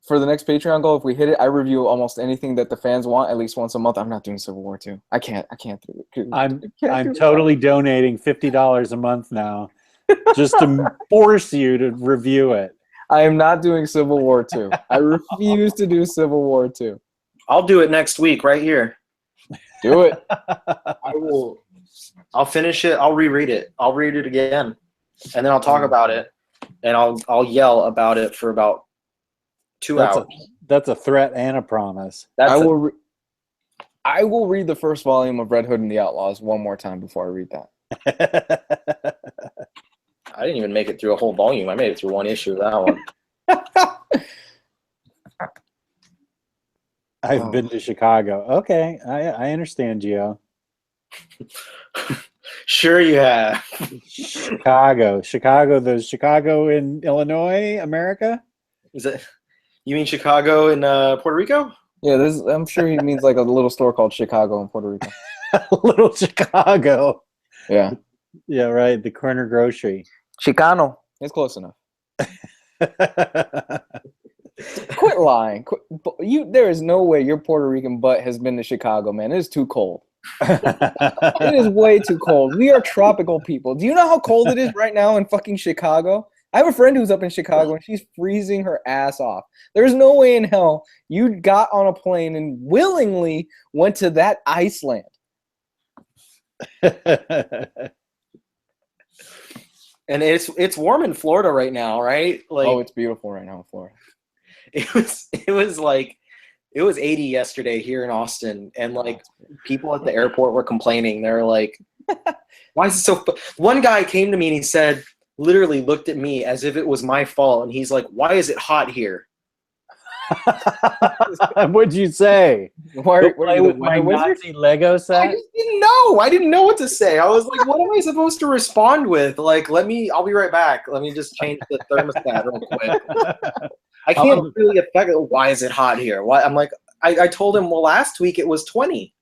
for the next Patreon goal, if we hit it, I review almost anything that the fans want at least once a month. I'm not doing Civil War 2. I can't do it. I'm totally donating $50 a month now, just to force you to review it. I am not doing Civil War 2. I refuse to do Civil War 2. I'll do it next week right here. Do it. I will. I'll finish it. I'll reread it. I'll read it again, and then I'll talk about it, and I'll yell about it for about 2 hours. That's a threat and a promise. I will read the first volume of Red Hood and the Outlaws one more time before I read that. I didn't even make it through a whole volume. I made it through one issue of that one. I've been to Chicago. Okay, I understand, Gio. Sure you have. Chicago, there's Chicago in Illinois, America? Is it? You mean Chicago in Puerto Rico? Yeah, I'm sure he means like a little store called Chicago in Puerto Rico. Little Chicago. Yeah. Yeah, right. The corner grocery. Chicano. It's close enough. Quit lying. There is no way your Puerto Rican butt has been to Chicago, man. It is too cold. It is way too cold. We are tropical people. Do you know how cold it is right now in fucking Chicago? I have a friend who's up in Chicago, and she's freezing her ass off. There's no way in hell you got on a plane and willingly went to that Iceland. And it's warm in Florida right now, right? Like, oh, it's beautiful right now in Florida. It was 80 yesterday here in Austin, and like people at the airport were complaining. They were like, "Why is it so?" One guy came to me and he said, literally looked at me as if it was my fault, and he's like, "Why is it hot here?" What'd you say? Why Play with my Nazi Lego set? I just didn't know. I didn't know what to say. I was like, "What am I supposed to respond with?" Like, I'll be right back. Let me just change the thermostat real quick. I can't really affect it. Why is it hot here? Why? I'm like, I told him, well, last week it was 20.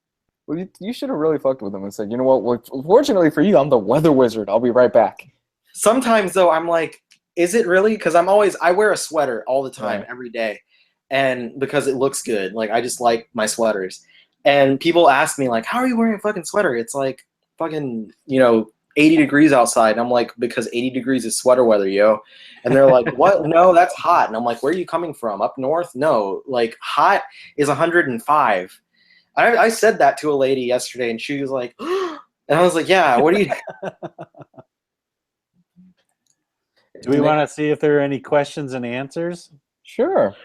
Well, you should have really fucked with him and said, you know what? Well, fortunately for you, I'm the weather wizard. I'll be right back. Sometimes though, I'm like, is it really? Because I wear a sweater all the time, every day, and because it looks good. Like, I just like my sweaters. And people ask me like, how are you wearing a fucking sweater? It's like fucking 80 degrees outside. And I'm like, because 80 degrees is sweater weather, yo. And they're like, what? No, that's hot. And I'm like, where are you coming from? Up north? No, like hot is 105. I said that to a lady yesterday, and she was like, and I was like, yeah, what do you? Do we want to see if there are any questions and answers? Sure.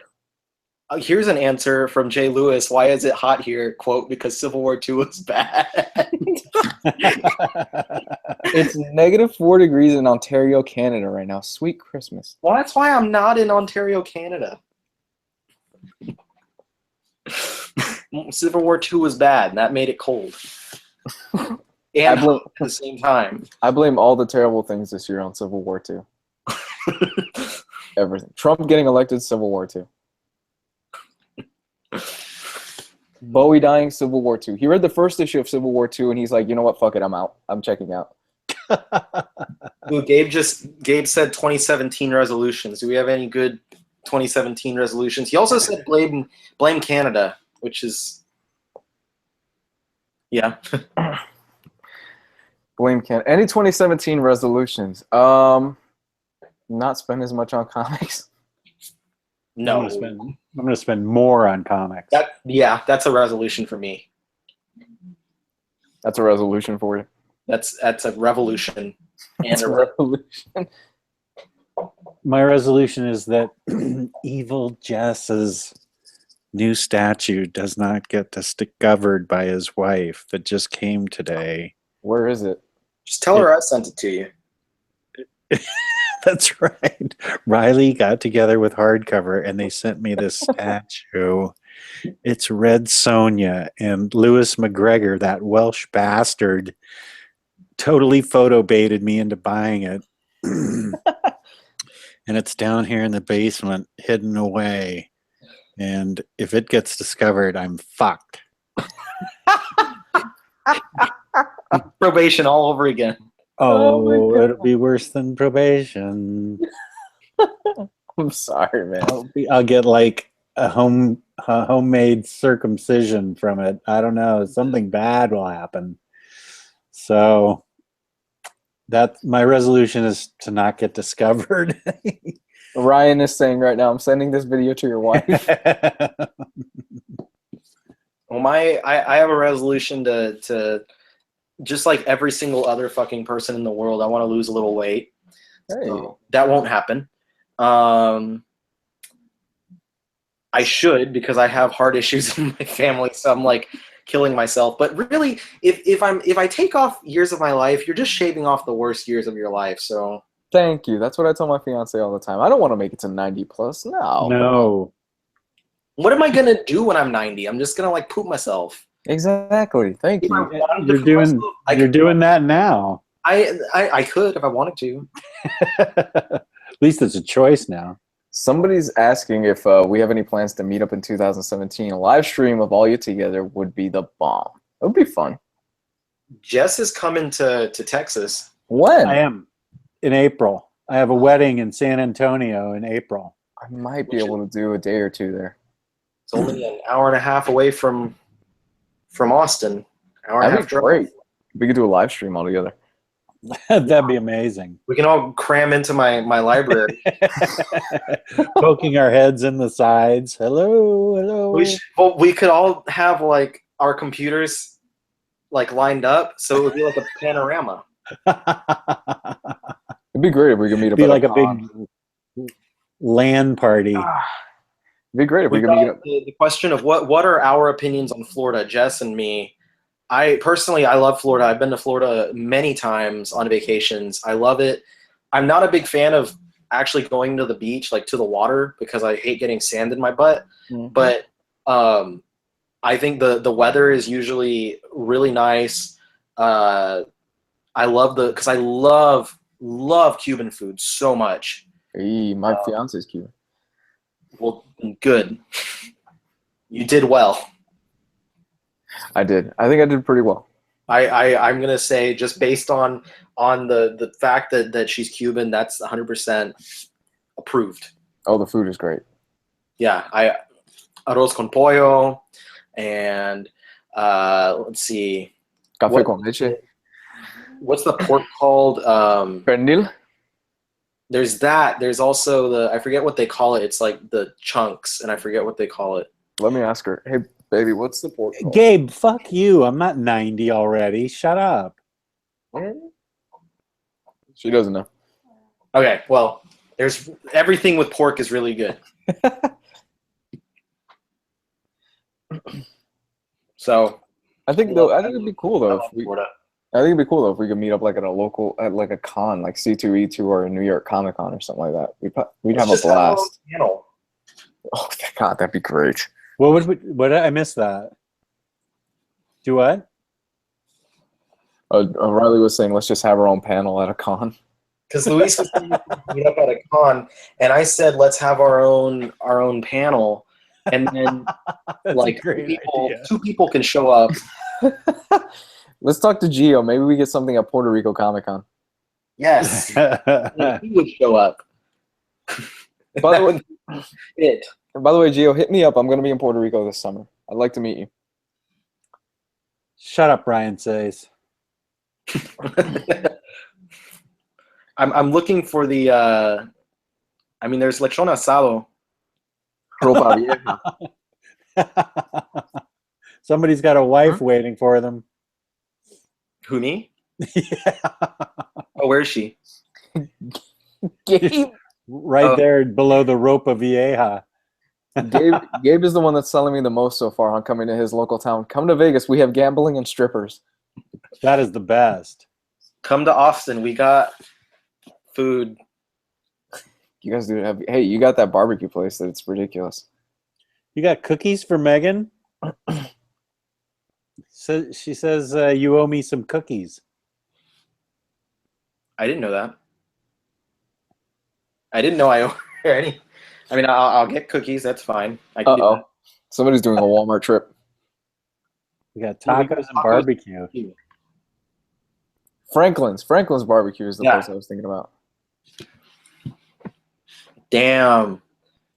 Here's an answer from Jay Lewis. Why is it hot here? Quote, because Civil War II was bad. It's -4 degrees in Ontario, Canada right now. Sweet Christmas. Well, that's why I'm not in Ontario, Canada. Civil War II was bad, and that made it cold. I And blame, hot at the same time. I blame all the terrible things this year on Civil War II. Everything. Trump getting elected, Civil War II. Bowie dying, Civil War II. He read the first issue of Civil War II, and he's like, you know what? Fuck it, I'm out. I'm checking out. Ooh, Gabe said 2017 resolutions. Do we have any good 2017 resolutions? He also said blame Canada, which is yeah. Blame Canada. Any 2017 resolutions? Not spend as much on comics. No, I'm gonna spend more on comics. That's a resolution for me. That's a resolution for you. That's a revolution. That's a revolution. My resolution is that evil Jess's new statue does not get discovered by his wife that just came today. Where is it? Just tell her I sent it to you. That's right. Riley got together with Hardcover and they sent me this statue. It's Red Sonja, and Lewis McGregor, that Welsh bastard, totally photo baited me into buying it. And it's down here in the basement, hidden away. And if it gets discovered, I'm fucked. Probation all over again. Oh, it'll be worse than probation. I'm sorry, man. I'll get like a homemade circumcision from it. I don't know. Something bad will happen. So that my resolution is to not get discovered. Ryan is saying right now, I'm sending this video to your wife. Well, I have a resolution to just like every single other fucking person in the world, I want to lose a little weight. Hey. So that won't happen. I should, because I have heart issues in my family, so I'm like killing myself. But really, if I take off years of my life, you're just shaving off the worst years of your life. So Thank you. That's what I tell my fiance all the time. I don't want to make it to 90 plus. No. what am I gonna do when I'm 90? I'm just gonna like poop myself. Exactly. Thank you. You're doing that now. I could if I wanted to. At least it's a choice now. Somebody's asking if we have any plans to meet up in 2017. A live stream of all you together would be the bomb. It would be fun. Jess is coming to Texas. When? I am in April. I have a wedding in San Antonio in April. I might be able to do a day or two there. It's only an hour and a half away from Austin. Hour and a half That'd be great. We could do a live stream all together. That'd be amazing. We can all cram into my library. Poking our heads in the sides. Hello. We could all have like our computers like lined up, so it would be like a panorama. It'd be great if we could meet up. Be at like a con. big LAN party. It'd be great if we could meet up. The question of what are our opinions on Florida, Jess and me. I personally love Florida. I've been to Florida many times on vacations. I love it. I'm not a big fan of actually going to the beach, like to the water, because I hate getting sand in my butt. Mm-hmm. But I think the weather is usually really nice. I love Cuban food so much. Hey, my fiance's Cuban. Well, good. You did well. I did. I think I did pretty well. I'm gonna say, just based on the fact that she's Cuban, that's 100% approved. Oh, the food is great. Yeah, arroz con pollo, and let's see, Café con leche. what's the pork called? Pernil. There's that. There's also I forget what they call it. It's like the chunks, and I forget what they call it. Let me ask her. Hey, baby, what's the pork called? Gabe, fuck you. I'm not 90 already. Shut up. She doesn't know. Okay, well, there's everything with pork is really good. So I think it'd be cool though. I think it'd be cool though if we could meet up like at a con, like C2E2 or a New York Comic Con or something like that. We'd have a blast. Oh God, that'd be great. What I missed that? Do what? Riley was saying, let's just have our own panel at a con. Because Luis was saying meet up at a con, and I said let's have our own panel, and then That's like a great idea. two people can show up. Let's talk to Gio. Maybe we get something at Puerto Rico Comic Con. Yes, and he would show up. By the way, It. by the way, Gio, hit me up. I'm going to be in Puerto Rico this summer. I'd like to meet you. Shut up, Brian says. I'm looking for the. I mean, there's lechon asado. Ropa vieja. Somebody's got a wife waiting for them. Who, me? Yeah. Oh, where is she? Gabe, Right there below the Ropa Vieja. Gabe is the one that's selling me the most so far on coming to his local town. Come to Vegas. We have gambling and strippers. That is the best. Come to Austin. We got food. You guys do have. Hey, you got that barbecue place that it's ridiculous. You got cookies for Megan? So she says you owe me some cookies. I didn't know that. I didn't know I owe her any. I mean, I'll get cookies. That's fine. I can do Uh-oh. Somebody's doing a Walmart trip. We got tacos and barbecue. that. Franklin's barbecue is the place I was thinking about. Damn.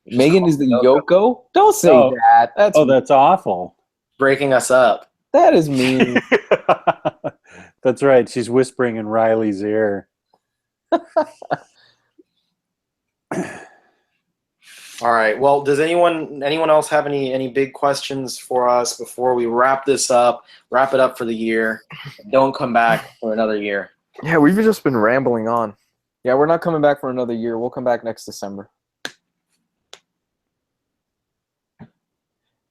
Megan is the Yoko? Don't say that. That's awful. Breaking us up. That is mean. That's right. She's whispering in Riley's ear. All right. Well, does anyone else have any big questions for us before we wrap this up? Wrap it up for the year. Don't come back for another year. Yeah, we've just been rambling on. Yeah, we're not coming back for another year. We'll come back next December.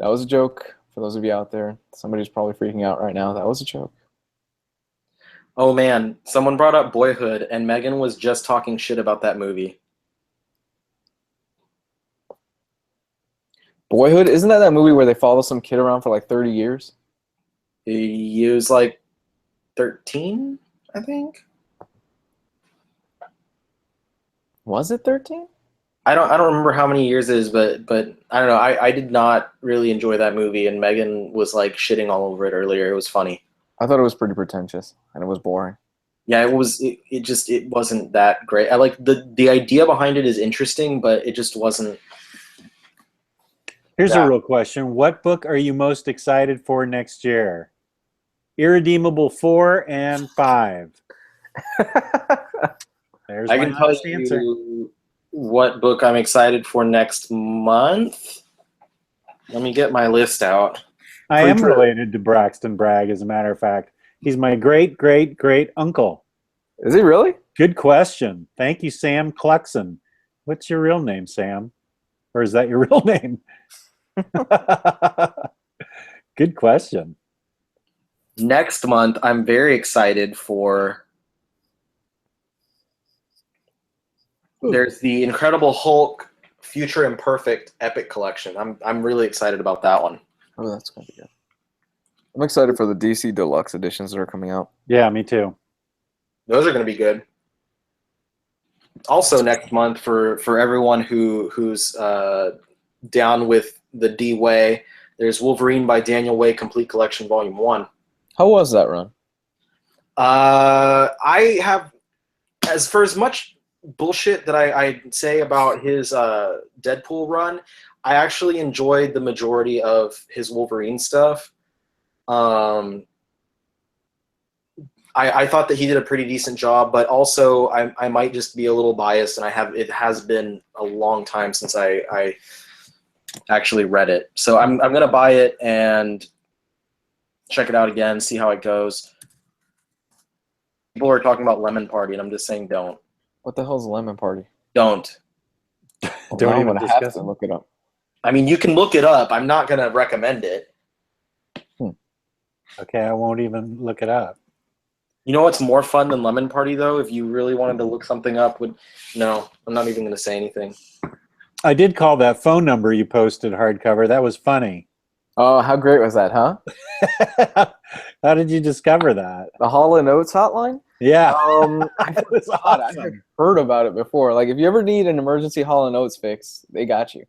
That was a joke for those of you out there. Somebody's probably freaking out right now. That was a joke. Oh man, someone brought up Boyhood, and Megan was just talking shit about that movie. Boyhood? Isn't that movie where they follow some kid around for like 30 years? He was like 13, I think. Was it 13? I don't remember how many years it is, but I don't know. I did not really enjoy that movie, and Megan was like shitting all over it earlier. It was funny. I thought it was pretty pretentious and it was boring. Yeah, it was. It wasn't that great. I like the idea behind it is interesting, but it just wasn't. Here's a real question. What book are you most excited for next year? Irredeemable 4 and 5. There's I my can tell honest answer. you what book I'm excited for next month. Let me get my list out. I am related to Braxton Bragg, as a matter of fact. He's my great, great, great uncle. Is he really? Good question. Thank you, Sam Cluxon. What's your real name, Sam? Or is that your real name? Good question. Next month, I'm very excited for. There's the Incredible Hulk Future Imperfect Epic Collection. I'm really excited about that one. Oh, that's gonna be good. I'm excited for the DC Deluxe editions that are coming out. Yeah, me too. Those are going to be good. Also, next month for everyone who's down with the D Way, there's Wolverine by Daniel Way Complete Collection Volume 1. How was that run? I have, as much bullshit that I say about his Deadpool run, I actually enjoyed the majority of his Wolverine stuff. I thought that he did a pretty decent job, but also I might just be a little biased, and it has been a long time since I actually read it. So I'm gonna buy it and check it out again, see how it goes. People are talking about Lemon Party, and I'm just saying don't. What the hell's a Lemon Party? Don't. Well, Don't now I'm even gonna have discuss to it. look it up. I mean, you can look it up. I'm not gonna recommend it. Okay, I won't even look it up. You know what's more fun than Lemon Party, though? If you really wanted to look something up, no, I'm not even gonna say anything. I did call that phone number you posted, Hardcover. That was funny. Oh, how great was that, huh? How did you discover that? The Hall & Oates hotline? Yeah, I that was forgot. I had awesome. heard about it before. Like, if you ever need an emergency Hall & Oates fix, they got you.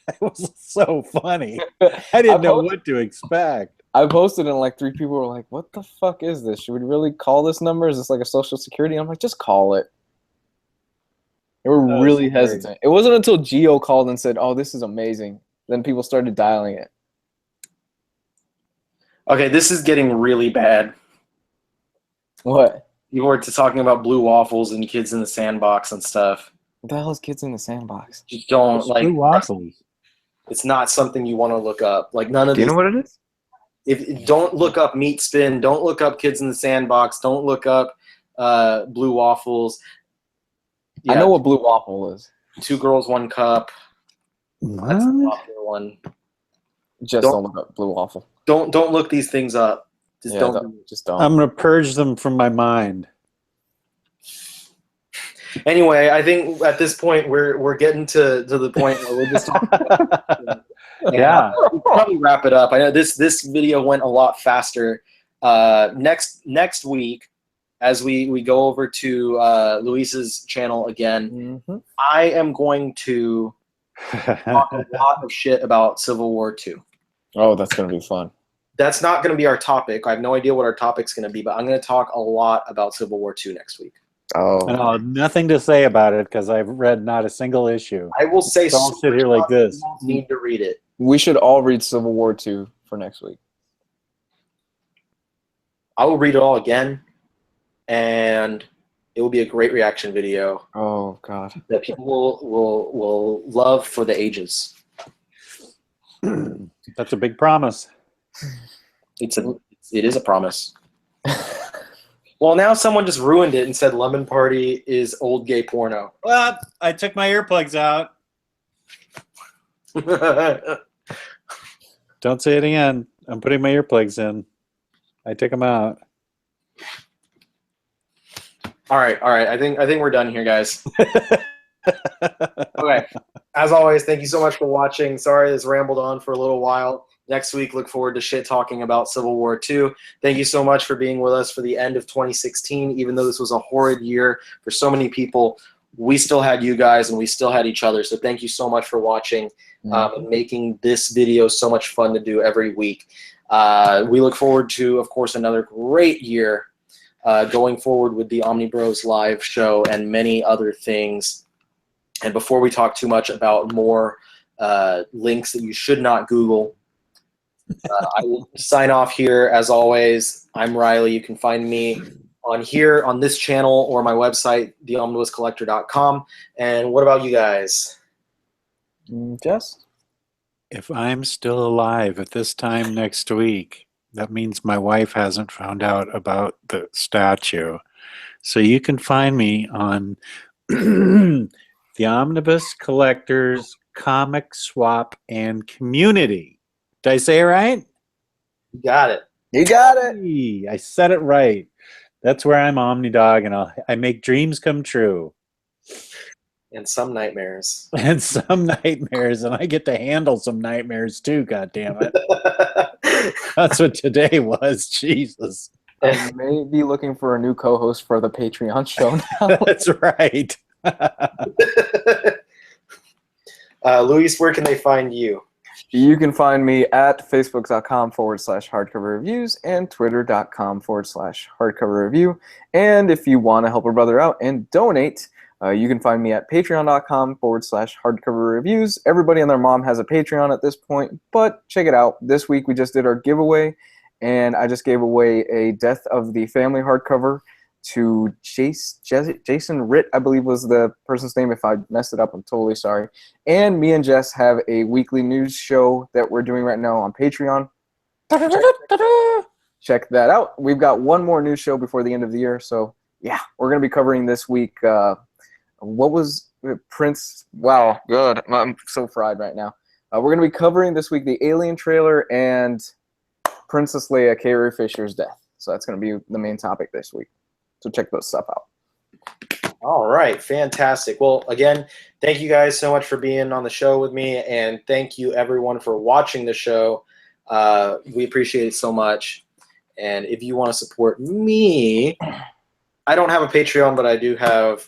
It was so funny. I didn't know what to expect. I posted and like 3 people were like, "What the fuck is this? Should we really call this number? Is this like a social security?" I'm like, "Just call it." They were That was really great. hesitant. It wasn't until Geo called and said, "Oh, this is amazing." Then people started dialing it. Okay, this is getting really bad. What? You were talking about blue waffles and kids in the sandbox and stuff. What the hell is Kids in the Sandbox? Just don't like. Blue waffles. It's not something you want to look up. Like none of Do you these. know what it is? If don't look up Meat Spin, don't look up Kids in the Sandbox, don't look up blue waffles. I know what Blue Waffle is. 2 Girls, 1 Cup. That's the What? popular one. Just don't look up Blue Waffle. Don't look these things up. Just Yeah, don't. just don't. I'm gonna purge them from my mind. Anyway, I think at this point we're getting to the point where we're just talking about Yeah. we'll probably wrap it up. I know this video went a lot faster. Next week, as we go over to Luis's channel again, Mm-hmm. I am going to talk a lot of shit about Civil War II. Oh, that's gonna be fun. That's not going to be our topic. I have no idea what our topic's going to be, but I'm going to talk a lot about Civil War II next week. Oh, And I'll have nothing to say about it because I've read not a single issue. I will say Don't sit here like this. You don't need to read it. we should all read Civil War II for next week. I will read it all again, and it will be a great reaction video Oh God. that people will love for the ages. That's a big promise. It is a promise. Well, now someone just ruined it and said Lemon Party is old gay porno. Well, I took my earplugs out. Don't say it again. I'm putting my earplugs in. I took them out. All right. I think we're done here, guys. Okay. As always, thank you so much for watching. Sorry this rambled on for a little while. Next week, look forward to shit talking about Civil War II. Thank you so much for being with us for the end of 2016. Even though this was a horrid year for so many people, we still had you guys and we still had each other. So thank you so much for watching and making this video so much fun to do every week. We look forward to, of course, another great year going forward with the Omnibros live show and many other things. And before we talk too much about more links that you should not Google, I will sign off here. As always, I'm Riley. You can find me on here, on this channel, or my website, theomnibuscollector.com. And what about you guys? Jess? If I'm still alive at this time next week, that means my wife hasn't found out about the statue. So you can find me on the Omnibus Collectors Comic Swap and Community. Did I say it right? You got it. You got it. Hey, I said it right. That's where I'm Omnidog, and I make dreams come true. And some nightmares. And some nightmares, and I get to handle some nightmares too, God damn it. That's what today was. Jesus. I may be looking for a new co-host for the Patreon show now. That's right. Luis, where can they find you? You can find me at facebook.com/hardcoverreviews and twitter.com/hardcoverreview. And if you want to help a brother out and donate, you can find me at patreon.com/hardcoverreviews. Everybody and their mom has a Patreon at this point, but check it out. This week we just did our giveaway, and I just gave away a Death of the Family hardcover to Jason Ritt, I believe was the person's name. If I messed it up, I'm totally sorry. And me and Jess have a weekly news show that we're doing right now on Patreon. Check that out. We've got one more news show before the end of the year. So, yeah, we're going to be covering this week. What was Prince? Wow, good. I'm so fried right now. We're going to be covering this week the Alien trailer and Princess Leia, Carrie Fisher's death. So that's going to be the main topic this week. So check those stuff out. All right, fantastic. Well, again, thank you guys so much for being on the show with me, and thank you everyone for watching the show. We appreciate it so much. And if you want to support me, I don't have a Patreon, but I do have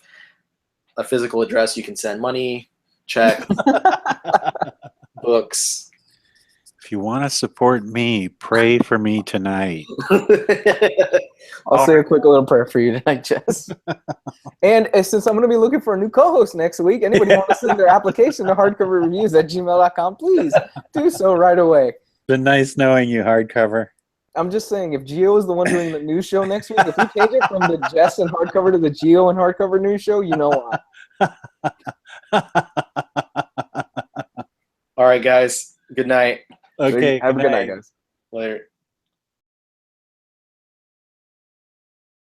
a physical address. You can send money, check, books. If you want to support me, pray for me tonight. I'll say a quick little prayer for you tonight, Jess. And since I'm going to be looking for a new co-host next week, anybody want to send their application to hardcoverreviews@gmail.com, please do so right away. Been nice knowing you, Hardcover. I'm just saying, if Gio is the one doing the news show next week, if we change it from the Jess and Hardcover to the Gio and Hardcover news show, you know why. All right, guys. Good night. Okay. Have a good good night, night. guys. Later.